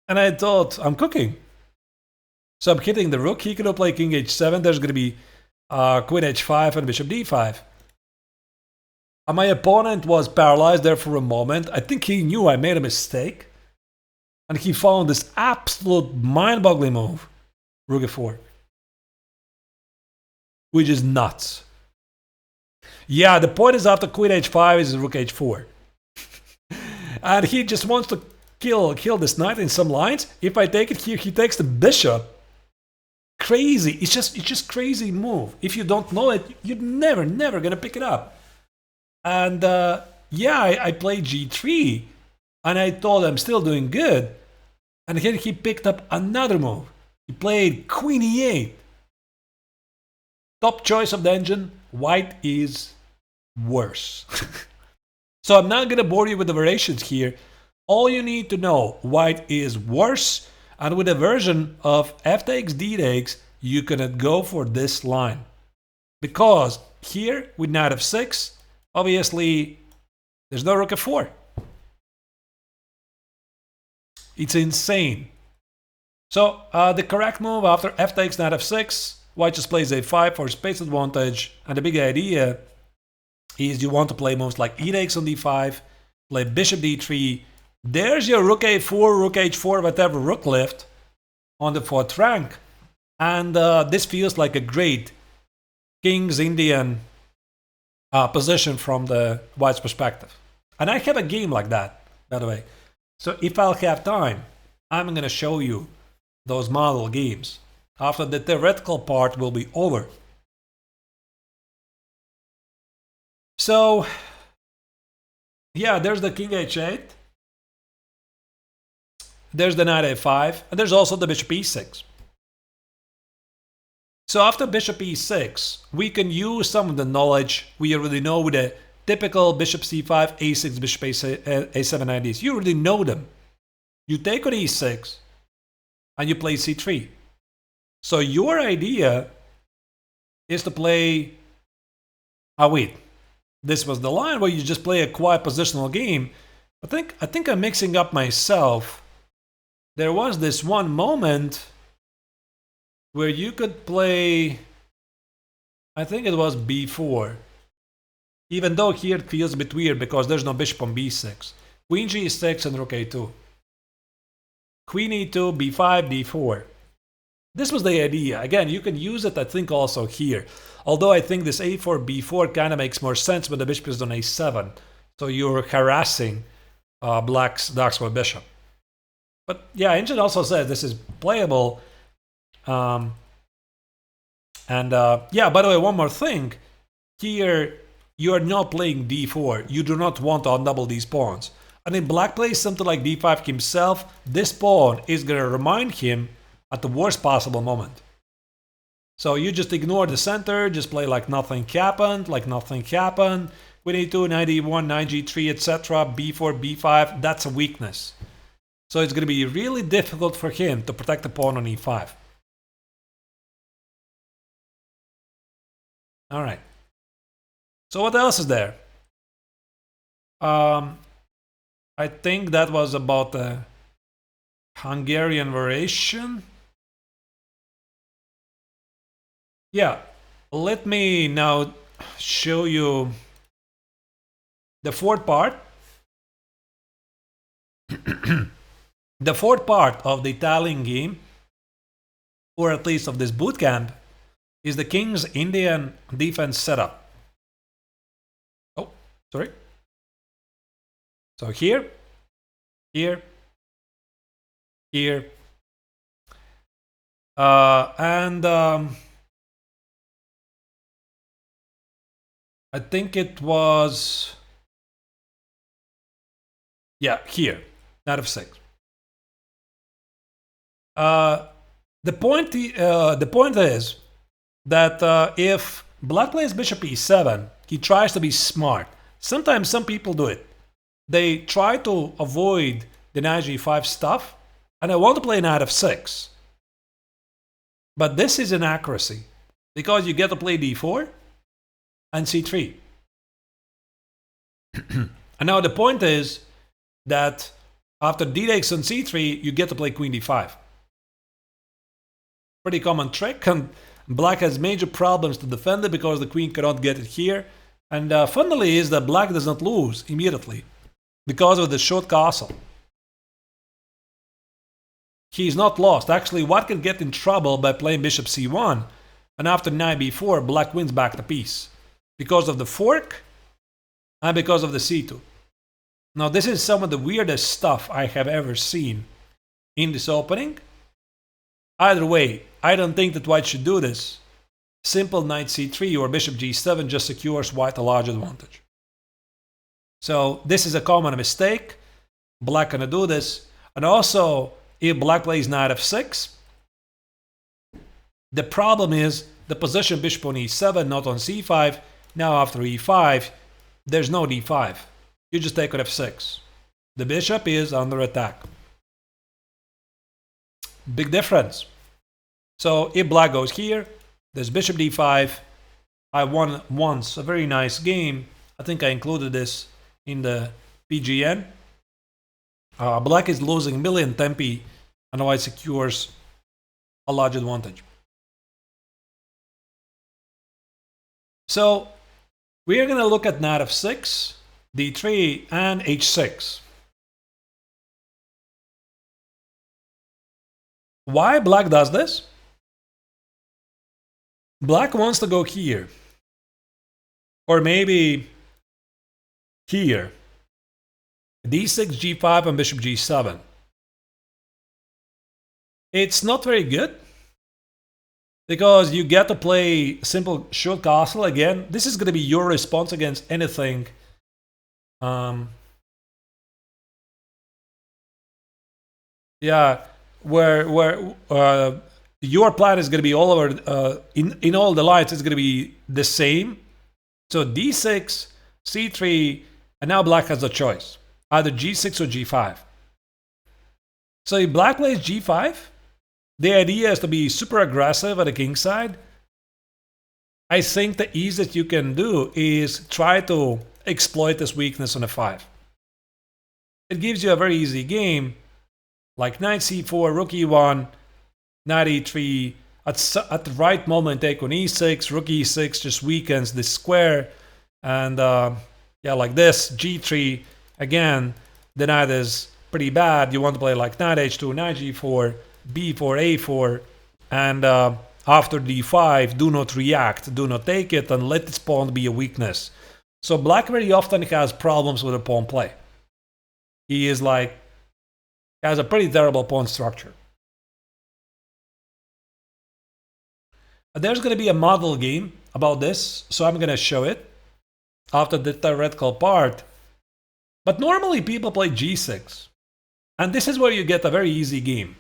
And I thought, I'm cooking. So I'm hitting the rook. He could have played king h7. There's going to be queen h5 and bishop d5. And my opponent was paralyzed there for a moment. I think he knew I made a mistake. And he found this absolute mind-boggling move, rook f4. Which is nuts. Yeah, the point is after queen h5 is rook h4. And he just wants to kill this knight in some lines. If I take it here, he takes the bishop. Crazy. It's just crazy move. If you don't know it, you're never gonna pick it up. And yeah, I played g3, and I thought I'm still doing good. And here he picked up another move. He played queen e8. Top choice of the engine. White is worse. So I'm not gonna bore you with the variations here. All you need to know, white is worse, and with a version of f takes d takes, you cannot go for this line. Because here, with knight f6, obviously, there's no rook f4. It's insane. So, the correct move after f takes knight f6, white just plays a5 for space advantage, and the big idea is you want to play moves like e takes on d5, play bishop d3. There's your rook a4, rook h4, whatever rook left on the 4th rank. And this feels like a great King's Indian position from the white's perspective. And I have a game like that, by the way. So if I'll have time, I'm going to show you those model games. After the theoretical part will be over. So, yeah, there's the king h8. There's the knight a5, and there's also the bishop e6. So after bishop e6, we can use some of the knowledge we already know with the typical bishop c5, a6, bishop a7 ideas. You already know them. You take on e6, and you play c3. So your idea is to play... wait. This was the line where you just play a quiet positional game. I think I'm mixing up myself. There was this one moment where you could play, I think it was b4. Even though here it feels a bit weird because there's no bishop on b6. Queen g6 and rook a2. Queen e2, b5, d4. This was the idea. Again, you can use it, I think, also here. Although I think this a4, b4 kind of makes more sense when the bishop is on a7. So you're harassing black's dark-square bishop. But yeah, Engine also says this is playable. Yeah, by the way, one more thing. Here, you are not playing d4. You do not want to undouble these pawns. And if black plays something like d5 himself, this pawn is going to remind him at the worst possible moment. So you just ignore the center, just play like nothing happened, Queen e2, knight e1, knight g3, etc. b4, b5, that's a weakness. So it's going to be really difficult for him to protect the pawn on e5. All right. So what else is there? I think that was about the Hungarian variation. Yeah, let me now show you the fourth part. The fourth part of the Italian game, or at least of this bootcamp, is the King's Indian defense setup. Oh, sorry. So here, here, and I think it was, yeah, here, knight f6. The point is that if black plays bishop e7, he tries to be smart. Sometimes some people do it. They try to avoid the knight g5 stuff, and I want to play knight f6. But this is inaccuracy, because you get to play d4 and c3. And now the point is that after d takes on c3, you get to play queen d5. Pretty common trick, and black has major problems to defend it because the queen cannot get it here. And funnily is that black does not lose immediately because of the short castle. He's not lost. Actually, white can get in trouble by playing bishop c1, and after knight b4, black wins back the piece because of the fork and because of the c2. Now, this is some of the weirdest stuff I have ever seen in this opening. Either way, I don't think that white should do this. Simple knight c3 or bishop g7 just secures white a large advantage. So this is a common mistake. Black gonna do this. And also, if black plays knight f6, the problem is the position bishop on e7, not on c5. Now after e5, there's no d5. You just take on f6. The bishop is under attack. Big difference. So if black goes here, there's bishop d5. I won once a very nice game. I think I included this in the PGN. Black is losing million tempi, and white secures a large advantage. So we are going to look at knight f6, d3, and h6. Why black does this? Black wants to go here, or maybe here. d6, g5, and bishop g7. It's not very good, because you get to play simple short castle again. This is going to be your response against anything. Yeah, where your plan is going to be all over, in all the lines, it's going to be the same. So d6, c3, and now black has a choice. Either g6 or g5. So if black plays g5, the idea is to be super aggressive at the king side. I think the easiest you can do is try to exploit this weakness on f5. It gives you a very easy game, like knight c4, rook e1, knight e3. At the right moment, take on e6, rook e6 just weakens this square. And yeah, like this, g3. Again, the knight is pretty bad. You want to play like knight h2, knight g4, b4, a4, and after d5, do not react, do not take it, and let this pawn be a weakness. So black very often has problems with the pawn play. He is like, has a pretty terrible pawn structure. There's going to be a model game about this, so I'm going to show it after the theoretical part. But normally people play g6, and this is where you get a very easy game.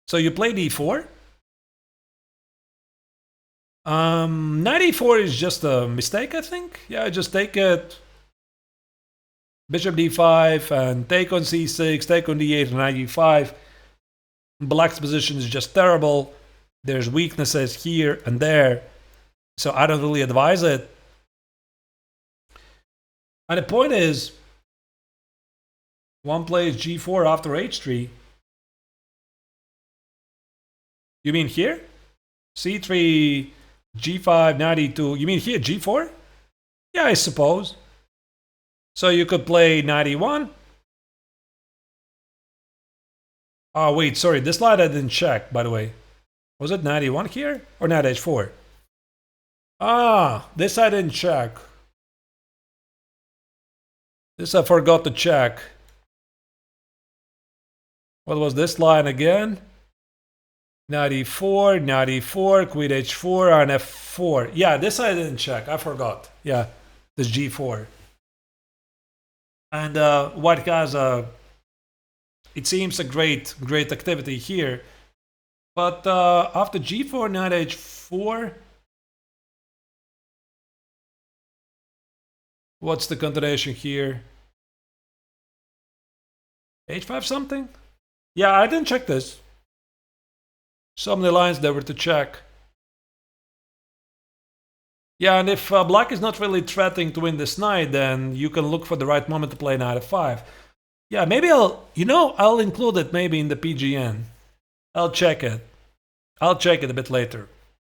So you play d4. Knight e4 is just a mistake, I think. Yeah, just take it. Bishop d5 and take on c6, take on d8 and knight e5. Black's position is just terrible. There's weaknesses here and there, so I don't really advise it. And the point is, one plays g4 after h3. You mean here? c3, g5, knight e2. You mean here, g4? Yeah, I suppose. So you could play knight e1. Oh, wait, sorry. This line I didn't check, by the way. Was it knight e1 here? Or knight h4? Ah, this I didn't check. This I forgot to check. What was this line again? Knight e4, queen h4, and f4. Yeah, this I didn't check. I forgot. Yeah, this g4. And white has it seems a great activity here. But after g4, knight h4, What's the continuation here? H5 something? Yeah, I didn't check this. Some of the lines there were to check. Yeah, and if black is not really threatening to win this knight, then you can look for the right moment to play knight f5. Yeah, maybe I'll include it maybe in the PGN. I'll check it. I'll check it a bit later.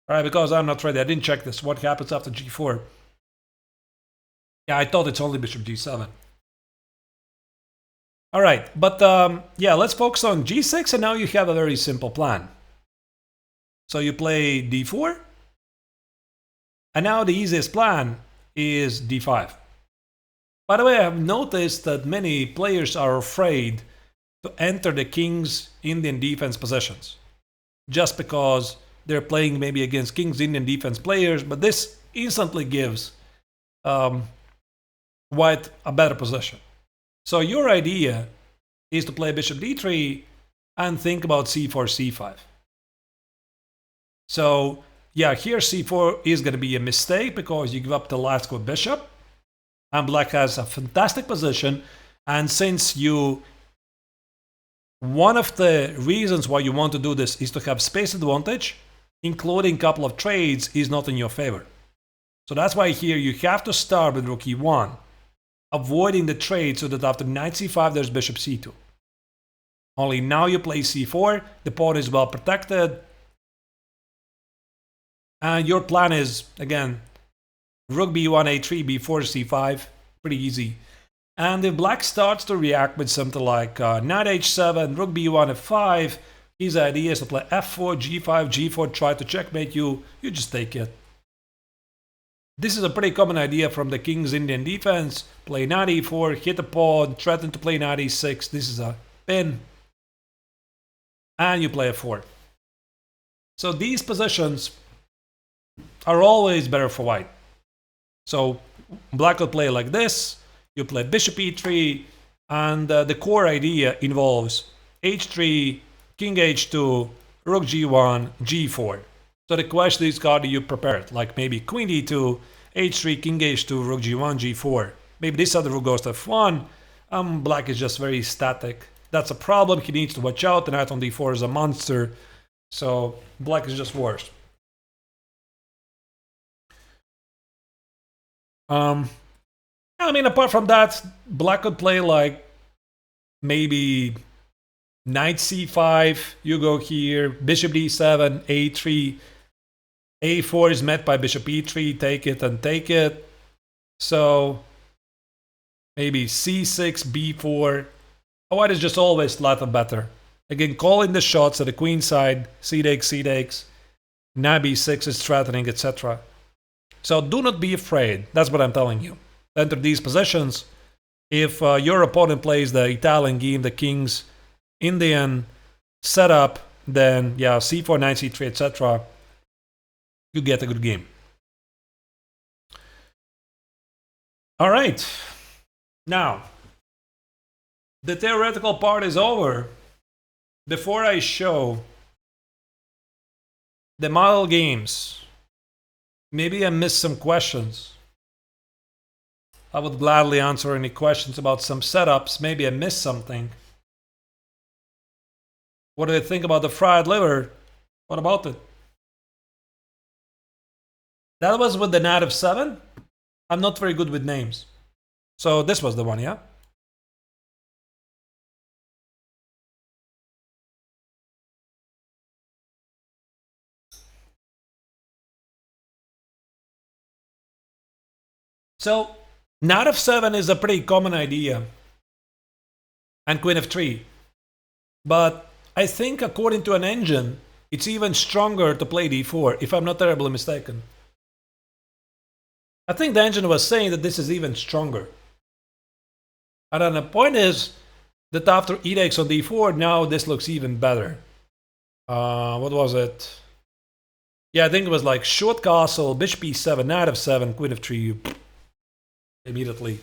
Alright, because I'm not ready. I didn't check this. What happens after g4? Yeah, I thought it's only bishop g7. Alright, but yeah, let's focus on g6, and now you have a very simple plan. So you play d4, and now the easiest plan is d5. By the way, I have noticed that many players are afraid to enter the king's Indian defense positions, just because they're playing maybe against king's Indian defense players, but this instantly gives white a better position. So your idea is to play bishop d3 and think about c4, c5. So yeah, here c4 is going to be a mistake because you give up the last square bishop, and black has a fantastic position. And since one of the reasons why you want to do this is to have space advantage, including a couple of trades, is not in your favor. So that's why here you have to start with rook e1, avoiding the trade so that after knight c5 there's bishop c2. Only now you play c4, the pawn is well protected, and your plan is, again, rook b1, a3, b4, c5, pretty easy. And if black starts to react with something like knight h7, rook b1, f5, his idea is to play f4, g5, g4, try to checkmate you, you just take it. This is a pretty common idea from the king's Indian defense. Play knight e4, hit a pawn, threaten to play knight e6, this is a pin, and you play f4. So these positions are always better for white. So black will play like this, you play bishop e3, and the core idea involves h3, king h2, rook g1, g4. So the question is, how do you prepare it? Like maybe queen d2, h3, king h2, rook g1, g4. Maybe this other rook goes to f1, black is just very static. That's a problem, he needs to watch out, the knight on d4 is a monster, so black is just worse. I mean, apart from that, black could play like maybe knight c5, you go here, bishop d7, a3, a4 is met by bishop e3, take it and take it. So maybe c6, b4. White is just always slightly better. Again, calling the shots at the queen side, c takes, knight b6 is threatening, etc. So do not be afraid, that's what I'm telling you. Enter these positions. If your opponent plays the Italian game, the king's Indian setup, then yeah, c4, knight c3, etc. You get a good game. All right. Now, the theoretical part is over. Before I show the model games, maybe I missed some questions. I would gladly answer any questions about some setups. Maybe I missed something. What do you think about the fried liver? What about it? That was with the knight of 7? I'm not very good with names. So this was the one, yeah? So knight of 7 is a pretty common idea. And queen of 3. But I think according to an engine, it's even stronger to play d4, if I'm not terribly mistaken. I think the engine was saying that this is even stronger. And then the point is that after e takes on d4, now this looks even better. What was it? Yeah, I think it was like short castle, bishop e7, knight of 7, queen of 3. Immediately.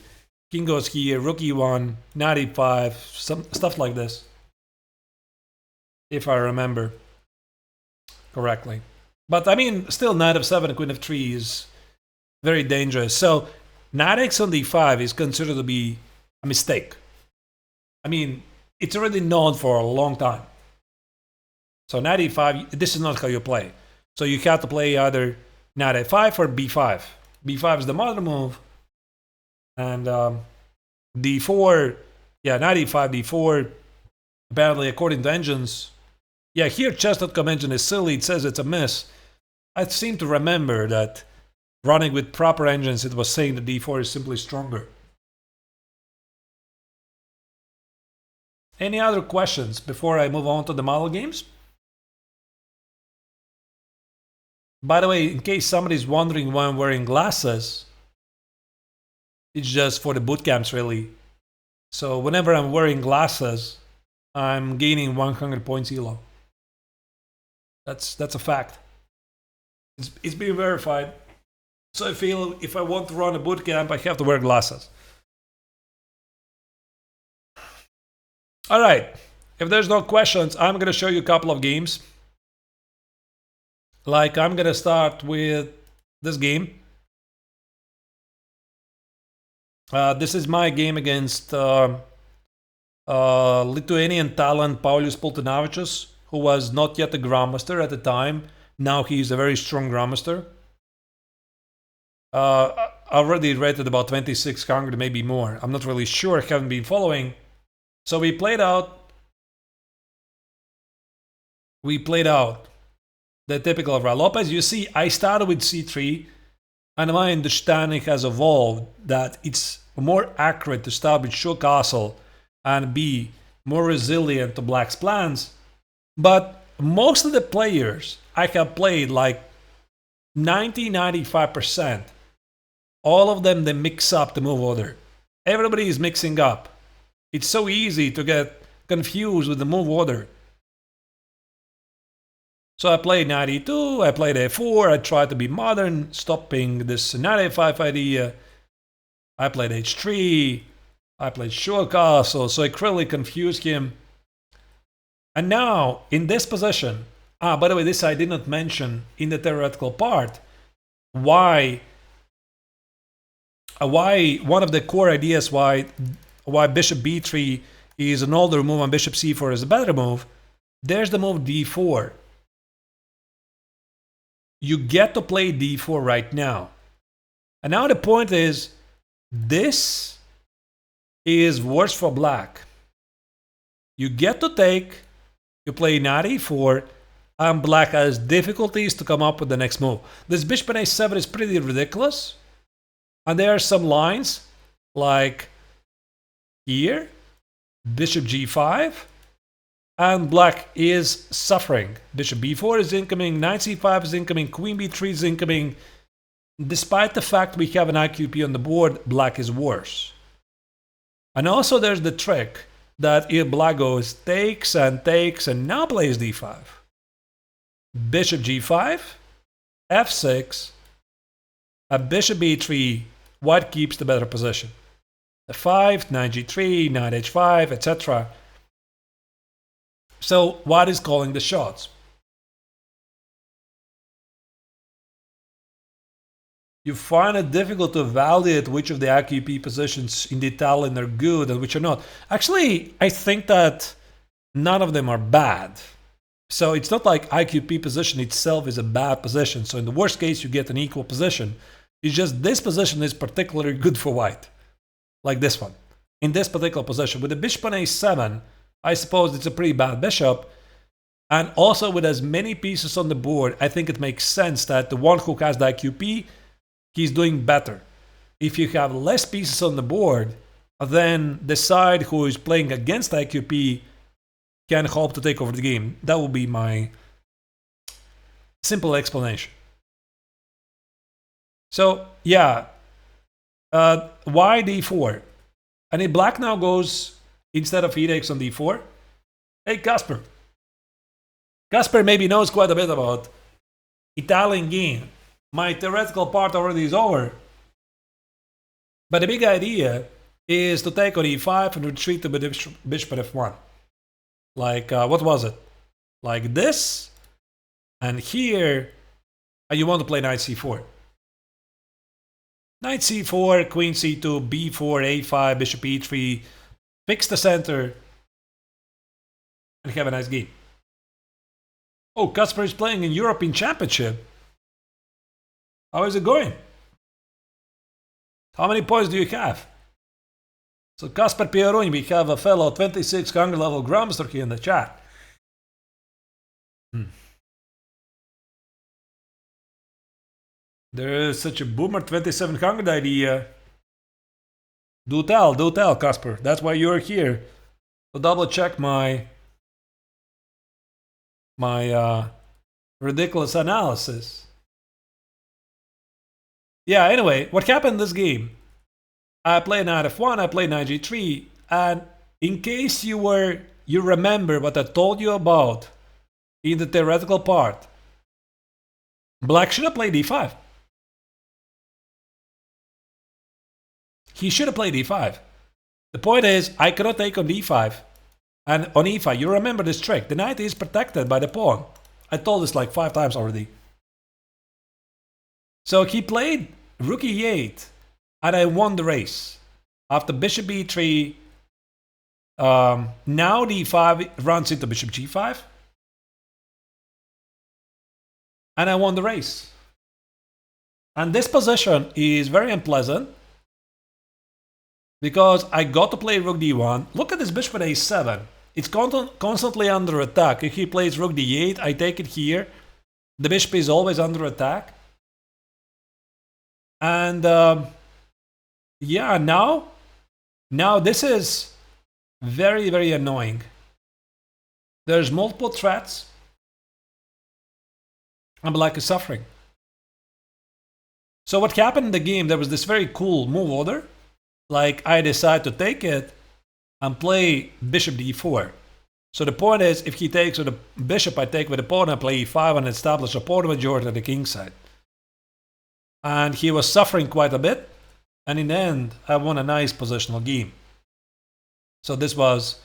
King goes here, rook e1, knight e5, some stuff like this. If I remember correctly. But I mean, still knight of 7 and queen of 3 is very dangerous. So knight x on d5 is considered to be a mistake. I mean, it's already known for a long time. So knight e5, this is not how you play. So you have to play either knight a5 or b5. b5 is the modern move. And d4, yeah, knight e5, d4. Apparently, according to engines, yeah, here chess.com engine is silly. It says it's a miss. I seem to remember that running with proper engines, it was saying that d4 is simply stronger. Any other questions before I move on to the model games? By the way, in case somebody's wondering why I'm wearing glasses, it's just for the boot camps, really. So whenever I'm wearing glasses, I'm gaining 100 points elo. That's a fact. It's been verified. So I feel if I want to run a boot camp, I have to wear glasses. All right. If there's no questions, I'm going to show you a couple of games. Like, I'm going to start with this game. This is my game against Lithuanian talent Paulius Pultinevicius, who was not yet a Grandmaster at the time. Now he's a very strong Grandmaster. Already rated about 2600, maybe more. I'm not really sure, I haven't been following. So we played out the typical of Ra Lopez. You see, I started with c3, and my understanding has evolved that it's more accurate to start with show castle and be more resilient to black's plans. But most of the players I have played, like 90-95%, all of them, they mix up the move order. Everybody is mixing up. It's so easy to get confused with the move order. So I played knight e2, I played a4, I tried to be modern, stopping this knight a5 idea. I played h3, I played short castle, so I really confused him. And now, in this position, by the way, this I did not mention in the theoretical part, why one of the core ideas why bishop b3 is an older move and bishop c4 is a better move. There's the move d4. You get to play d4 right now. And now the point is, this is worse for black. You get to take, you play knight e4, and black has difficulties to come up with the next move. This bishop on a7 is pretty ridiculous. And there are some lines, like here, bishop g5, and black is suffering. Bishop b4 is incoming, knight c5 is incoming, queen b3 is incoming. Despite the fact we have an IQP on the board, black is worse. And also there's the trick that if black goes takes and now plays d5, bishop g5, f6, a bishop b3, white keeps the better position. f5, knight g3, knight h5, etc. So white is calling the shots. You find it difficult to evaluate which of the IQP positions in the Italian are good and which are not. Actually, I think that none of them are bad. So it's not like IQP position itself is a bad position. So in the worst case, you get an equal position. It's just this position is particularly good for white. Like this one. In this particular position. With the bishop on a7, I suppose it's a pretty bad bishop. And also with as many pieces on the board, I think it makes sense that the one who has the IQP, he's doing better. If you have less pieces on the board, then the side who is playing against IQP can hope to take over the game. That would be my simple explanation. So, yeah, why d4? And if black now goes, instead of e takes on d4, hey, Casper. Casper maybe knows quite a bit about Italian game. My theoretical part already is over. But the big idea is to take on e5 and retreat to bishop at f1. Like, what was it? Like this, and here, and you want to play knight c4. Knight c4, queen c2, b4, a5, bishop e3, fix the center, and have a nice game. Oh, Kasper is playing in European Championship. How is it going? How many points do you have? So Kasper Pieroni, we have a fellow 26 Hungary level Grandmaster here in the chat. There is such a boomer 27 Hungary idea. Do tell, Kasper. That's why you're here. To double check my ridiculous analysis. Yeah, anyway, what happened in this game? I played knight f1, I played knight g3, and in case you remember what I told you about in the theoretical part, black should have played e5. He should have played e5. The point is, I cannot take on d5. And on e5, you remember this trick. The knight is protected by the pawn. I told this like 5 times already. So he played rook e8, and I won the race. After bishop e3, now d5 runs into bishop g5. And I won the race. And this position is very unpleasant, because I got to play rook d1. Look at this bishop at a7. It's constantly under attack. If he plays rook d8, I take it here. The bishop is always under attack. And yeah, now this is very, very annoying. There's multiple threats, and black is suffering. So what happened in the game, there was this very cool move order. Like, I decide to take it and play bishop d4. So the point is, if he takes with the bishop, I take with the pawn, I play e5 and establish a pawn majority at the king side. And he was suffering quite a bit, and in the end, I won a nice positional game. So this was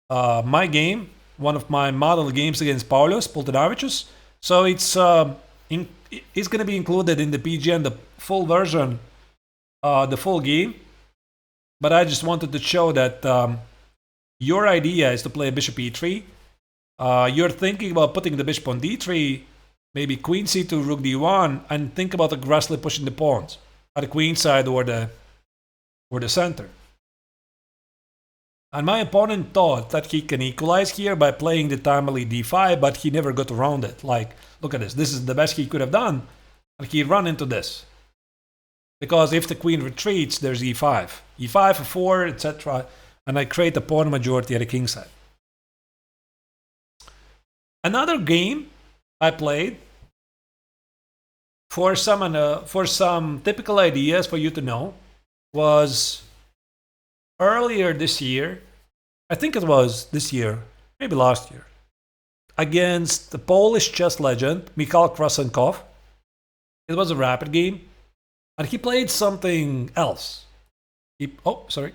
my game, one of my model games against Pultinevicius. So it's going to be included in the PGN, the full version, the full game. But I just wanted to show that your idea is to play bishop e3. You're thinking about putting the bishop on d3, maybe queen c2, rook d1, and think about aggressively pushing the pawns at the queen side or the center. And my opponent thought that he can equalize here by playing the timely d5, but he never got around it. Like, look at this. This is the best he could have done, and he ran into this. Because if the queen retreats, there's e5. e5 for 4, etc. And I create a pawn majority at the king side. Another game I played for some typical ideas for you to know was earlier this year. I think it was this year, maybe last year, against the Polish chess legend Michal Krasenkow. It was a rapid game. And he played something else. He played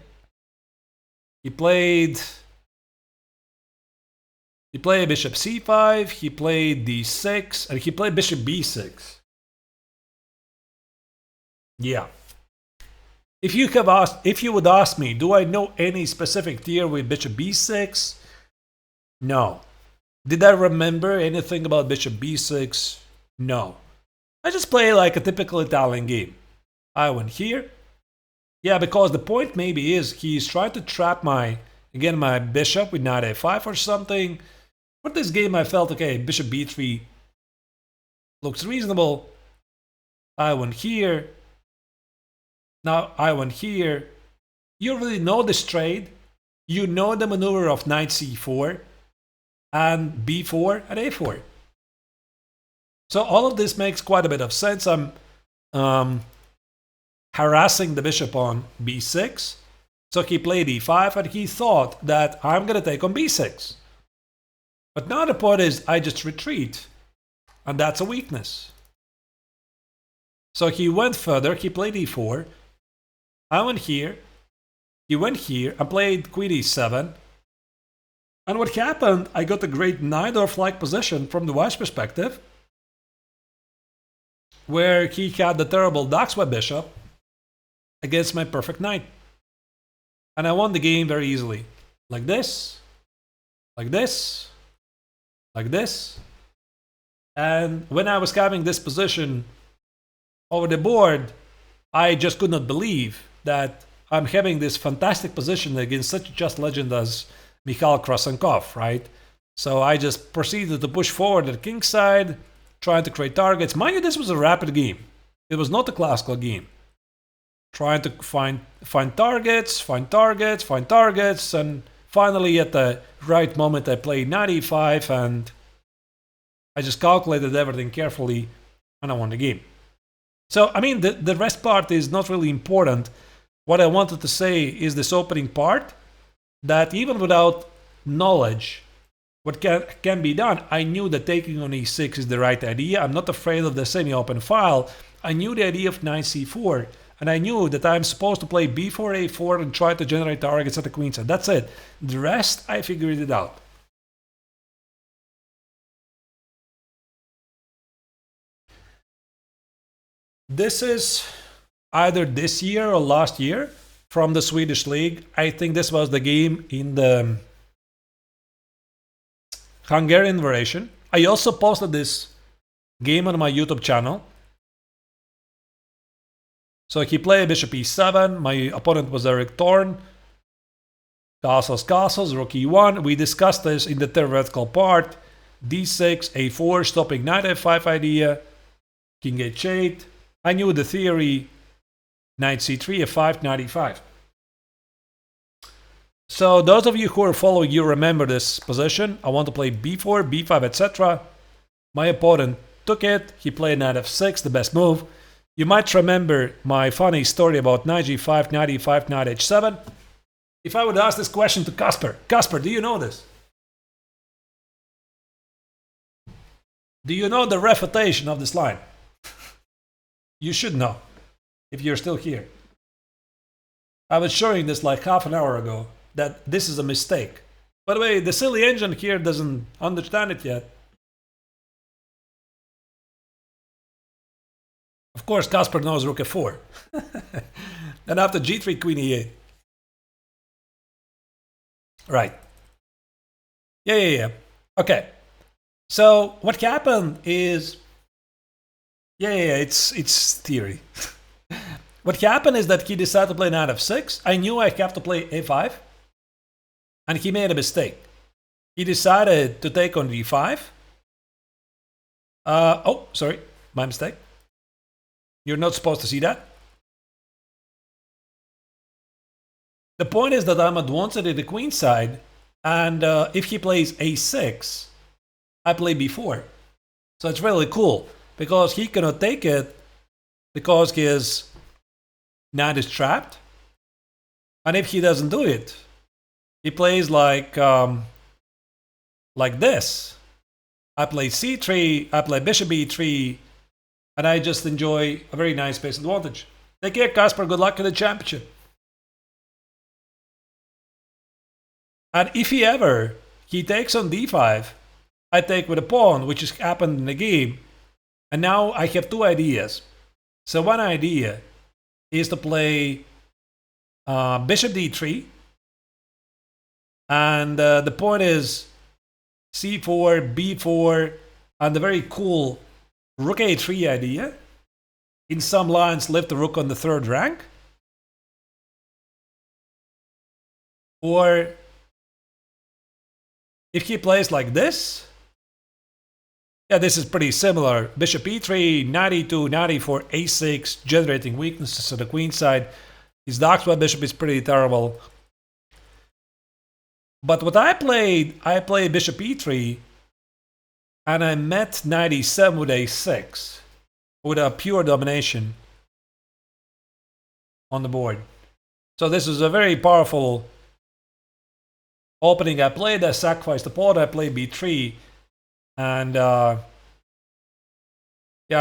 bishop c5, he played d6, and he played bishop b6. Yeah. If you would ask me, do I know any specific theory with bishop b6? No. Did I remember anything about bishop b6? No. I just play like a typical Italian game. I went here. Yeah, because the point maybe is he's trying to trap my bishop with knight a5 or something. For this game, I felt, okay, bishop b3 looks reasonable. I went here. Now I went here. You already know this trade. You know the maneuver of knight c4 and b4 and a4. So all of this makes quite a bit of sense. I'm harassing the bishop on b6. So he played e5 and he thought that I'm going to take on b6. But now the point is I just retreat. And that's a weakness. So he went further. He played e4. I went here. He went here and played queen e7. And what happened, I got a great Najdorf-like position from the white's perspective, where he had the terrible Daxwa bishop. against my perfect knight. And I won the game very easily. Like this, like this, like this. And when I was having this position over the board, I just could not believe that I'm having this fantastic position against such a just legend as Mikhail Krasenkow, right? So I just proceeded to push forward at king side, trying to create targets. Mind you, this was a rapid game. It was not a classical game. Trying to find targets, and finally at the right moment I played knight e5, and I just calculated everything carefully, and I won the game. So, I mean, the rest part is not really important. What I wanted to say is this opening part, that even without knowledge what can be done, I knew that taking on e6 is the right idea. I'm not afraid of the semi-open file. I knew the idea of knight c4, and I knew that I'm supposed to play b4, a4, and try to generate targets at the queen side. That's it. The rest, I figured it out. This is either this year or last year from the Swedish League. I think this was the game in the Hungarian version. I also posted this game on my YouTube channel. So he played bishop e7. My opponent was Thorn. Castles, rook e1. We discussed this in the theoretical part. d6, a4, stopping knight f5 idea. King h8. I knew the theory. Knight c3, f5, knight e5. So those of you who are following, you remember this position. I want to play b4, b5, etc. My opponent took it. He played knight f6, the best move. You might remember my funny story about knight g5, knight e5, knight h7. If I would ask this question to Kasper, do you know this? Do you know the refutation of this line? You should know, if you're still here. I was showing this like half an hour ago, that this is a mistake. By the way, the silly engine here doesn't understand it yet. Of course, Kasper knows rook f4. And after g3, queen e8. Right. Yeah. Okay. So what happened is, it's theory. What happened is that he decided to play knight f6. I knew I have to play a5, and he made a mistake. He decided to take on d5. Oh, sorry, my mistake. You're not supposed to see that. The point is that I'm advanced at the queen side, and if he plays a6, I play b4. So it's really cool, because he cannot take it, because his knight is trapped. And if he doesn't do it, he plays like this. I play c3, I play bishop e3, and I just enjoy a very nice space advantage. Take care, Kasper. Good luck in the championship. And if he takes on d5, I take with a pawn, which has happened in the game. And now I have two ideas. So one idea is to play bishop d3. And the point is c4, b4, and the very cool rook a3 idea. In some lines, lift the rook on the third rank. Or if he plays like this, yeah, this is pretty similar. Bishop e3, knight e2, knight e4, a6, generating weaknesses at the queen side. His dark square bishop is pretty terrible. But what I played bishop e3, and I met knight e7 with a6, with a pure domination on the board. So this is a very powerful opening. I played, I sacrificed the pawn, I played b3, and I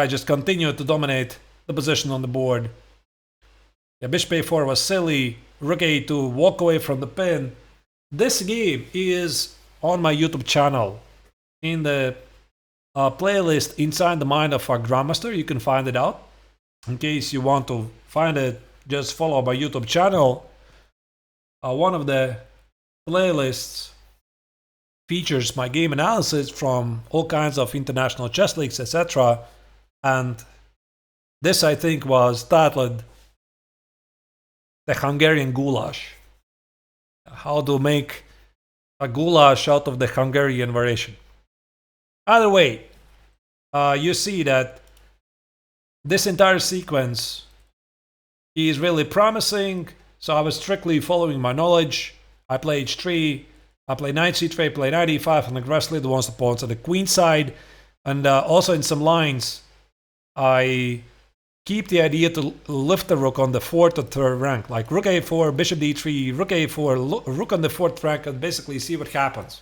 just continued to dominate the position on the board. Yeah, bishop a4 was silly, rook a2, walk away from the pin. This game is on my YouTube channel in the playlist Inside the Mind of a Grandmaster. You can find it out in case you want to find it just follow my YouTube channel, one of the playlists features my game analysis from all kinds of international chess leagues, etc. And this, I think, was titled The Hungarian Goulash. How to make a goulash out of the Hungarian variation. Either way, you see that this entire sequence is really promising. So I was strictly following my knowledge. I play h3, I play knight c3, I play knight e5, and aggressively advanced the pawns on the queen side. And also in some lines, I keep the idea to lift the rook on the 4th or 3rd rank, like rook a4, bishop d3, rook a4, rook on the 4th rank, and basically see what happens.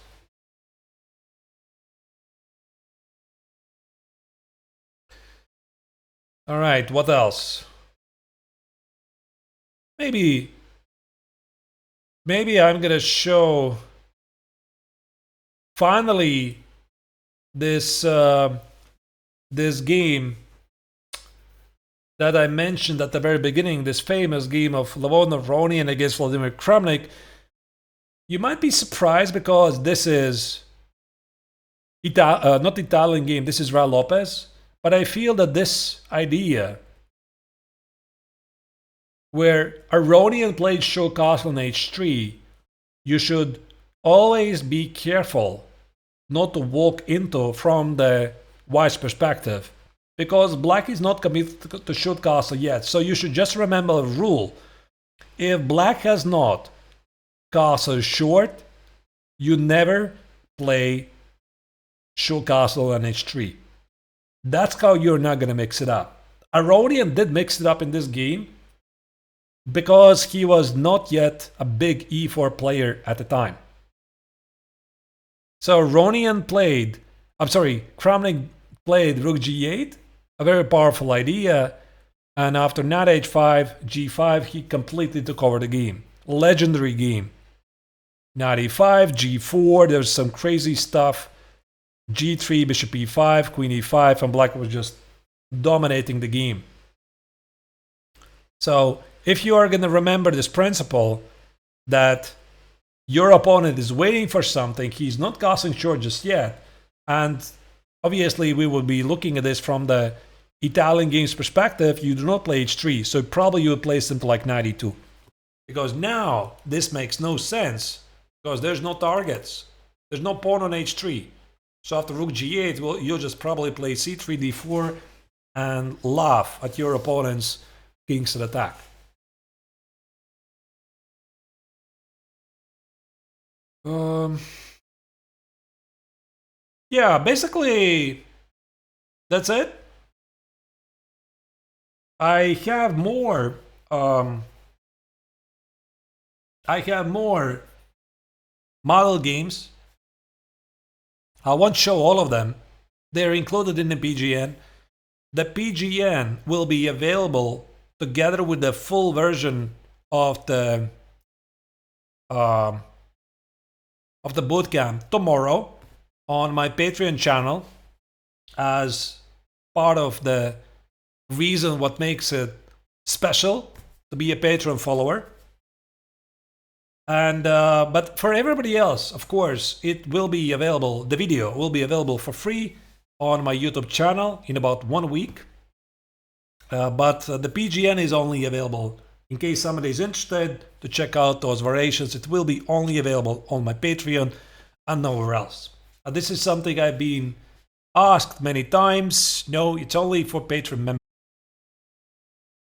All right, what else? Maybe I'm gonna show finally this this game that I mentioned at the very beginning, this famous game of Aronian against Vladimir Kramnik. You might be surprised because this is not Italian game, this is Raul Lopez. But I feel that this idea where Aronian played show castle on h3, you should always be careful not to walk into from the white's perspective, because black is not committed to shoot castle yet. So you should just remember a rule. If black has not castle short, you never play show castle on h3. That's how you're not going to mix it up. Aronian did mix it up in this game because he was not yet a big e4 player at the time. So Kramnik played rook g8, a very powerful idea, and after knight h5, g5, he completely took over the game. Legendary game. Knight e5, g4, there's some crazy stuff. g3, bishop e5, queen e5, and black was just dominating the game. So if you are going to remember this principle that your opponent is waiting for something, he's not casting short just yet, and obviously we will be looking at this from the Italian game's perspective, you do not play h3, so probably you would play something like knight e2. Because now this makes no sense, because there's no targets, there's no pawn on h3. So after rook g8, well, you'll just probably play c3, d4, and laugh at your opponent's kingston attack. Yeah, basically, that's it. I have more model games. I won't show all of them. They're included in the PGN. The PGN will be available together with the full version of the bootcamp tomorrow on my Patreon channel as part of the reason what makes it special to be a Patreon follower. And but for everybody else, of course, it will be available. The video will be available for free on my YouTube channel in about 1 week. But the PGN is only available in case somebody is interested to check out those variations. It will be only available on my Patreon and nowhere else. This is something I've been asked many times. No, it's only for Patreon members.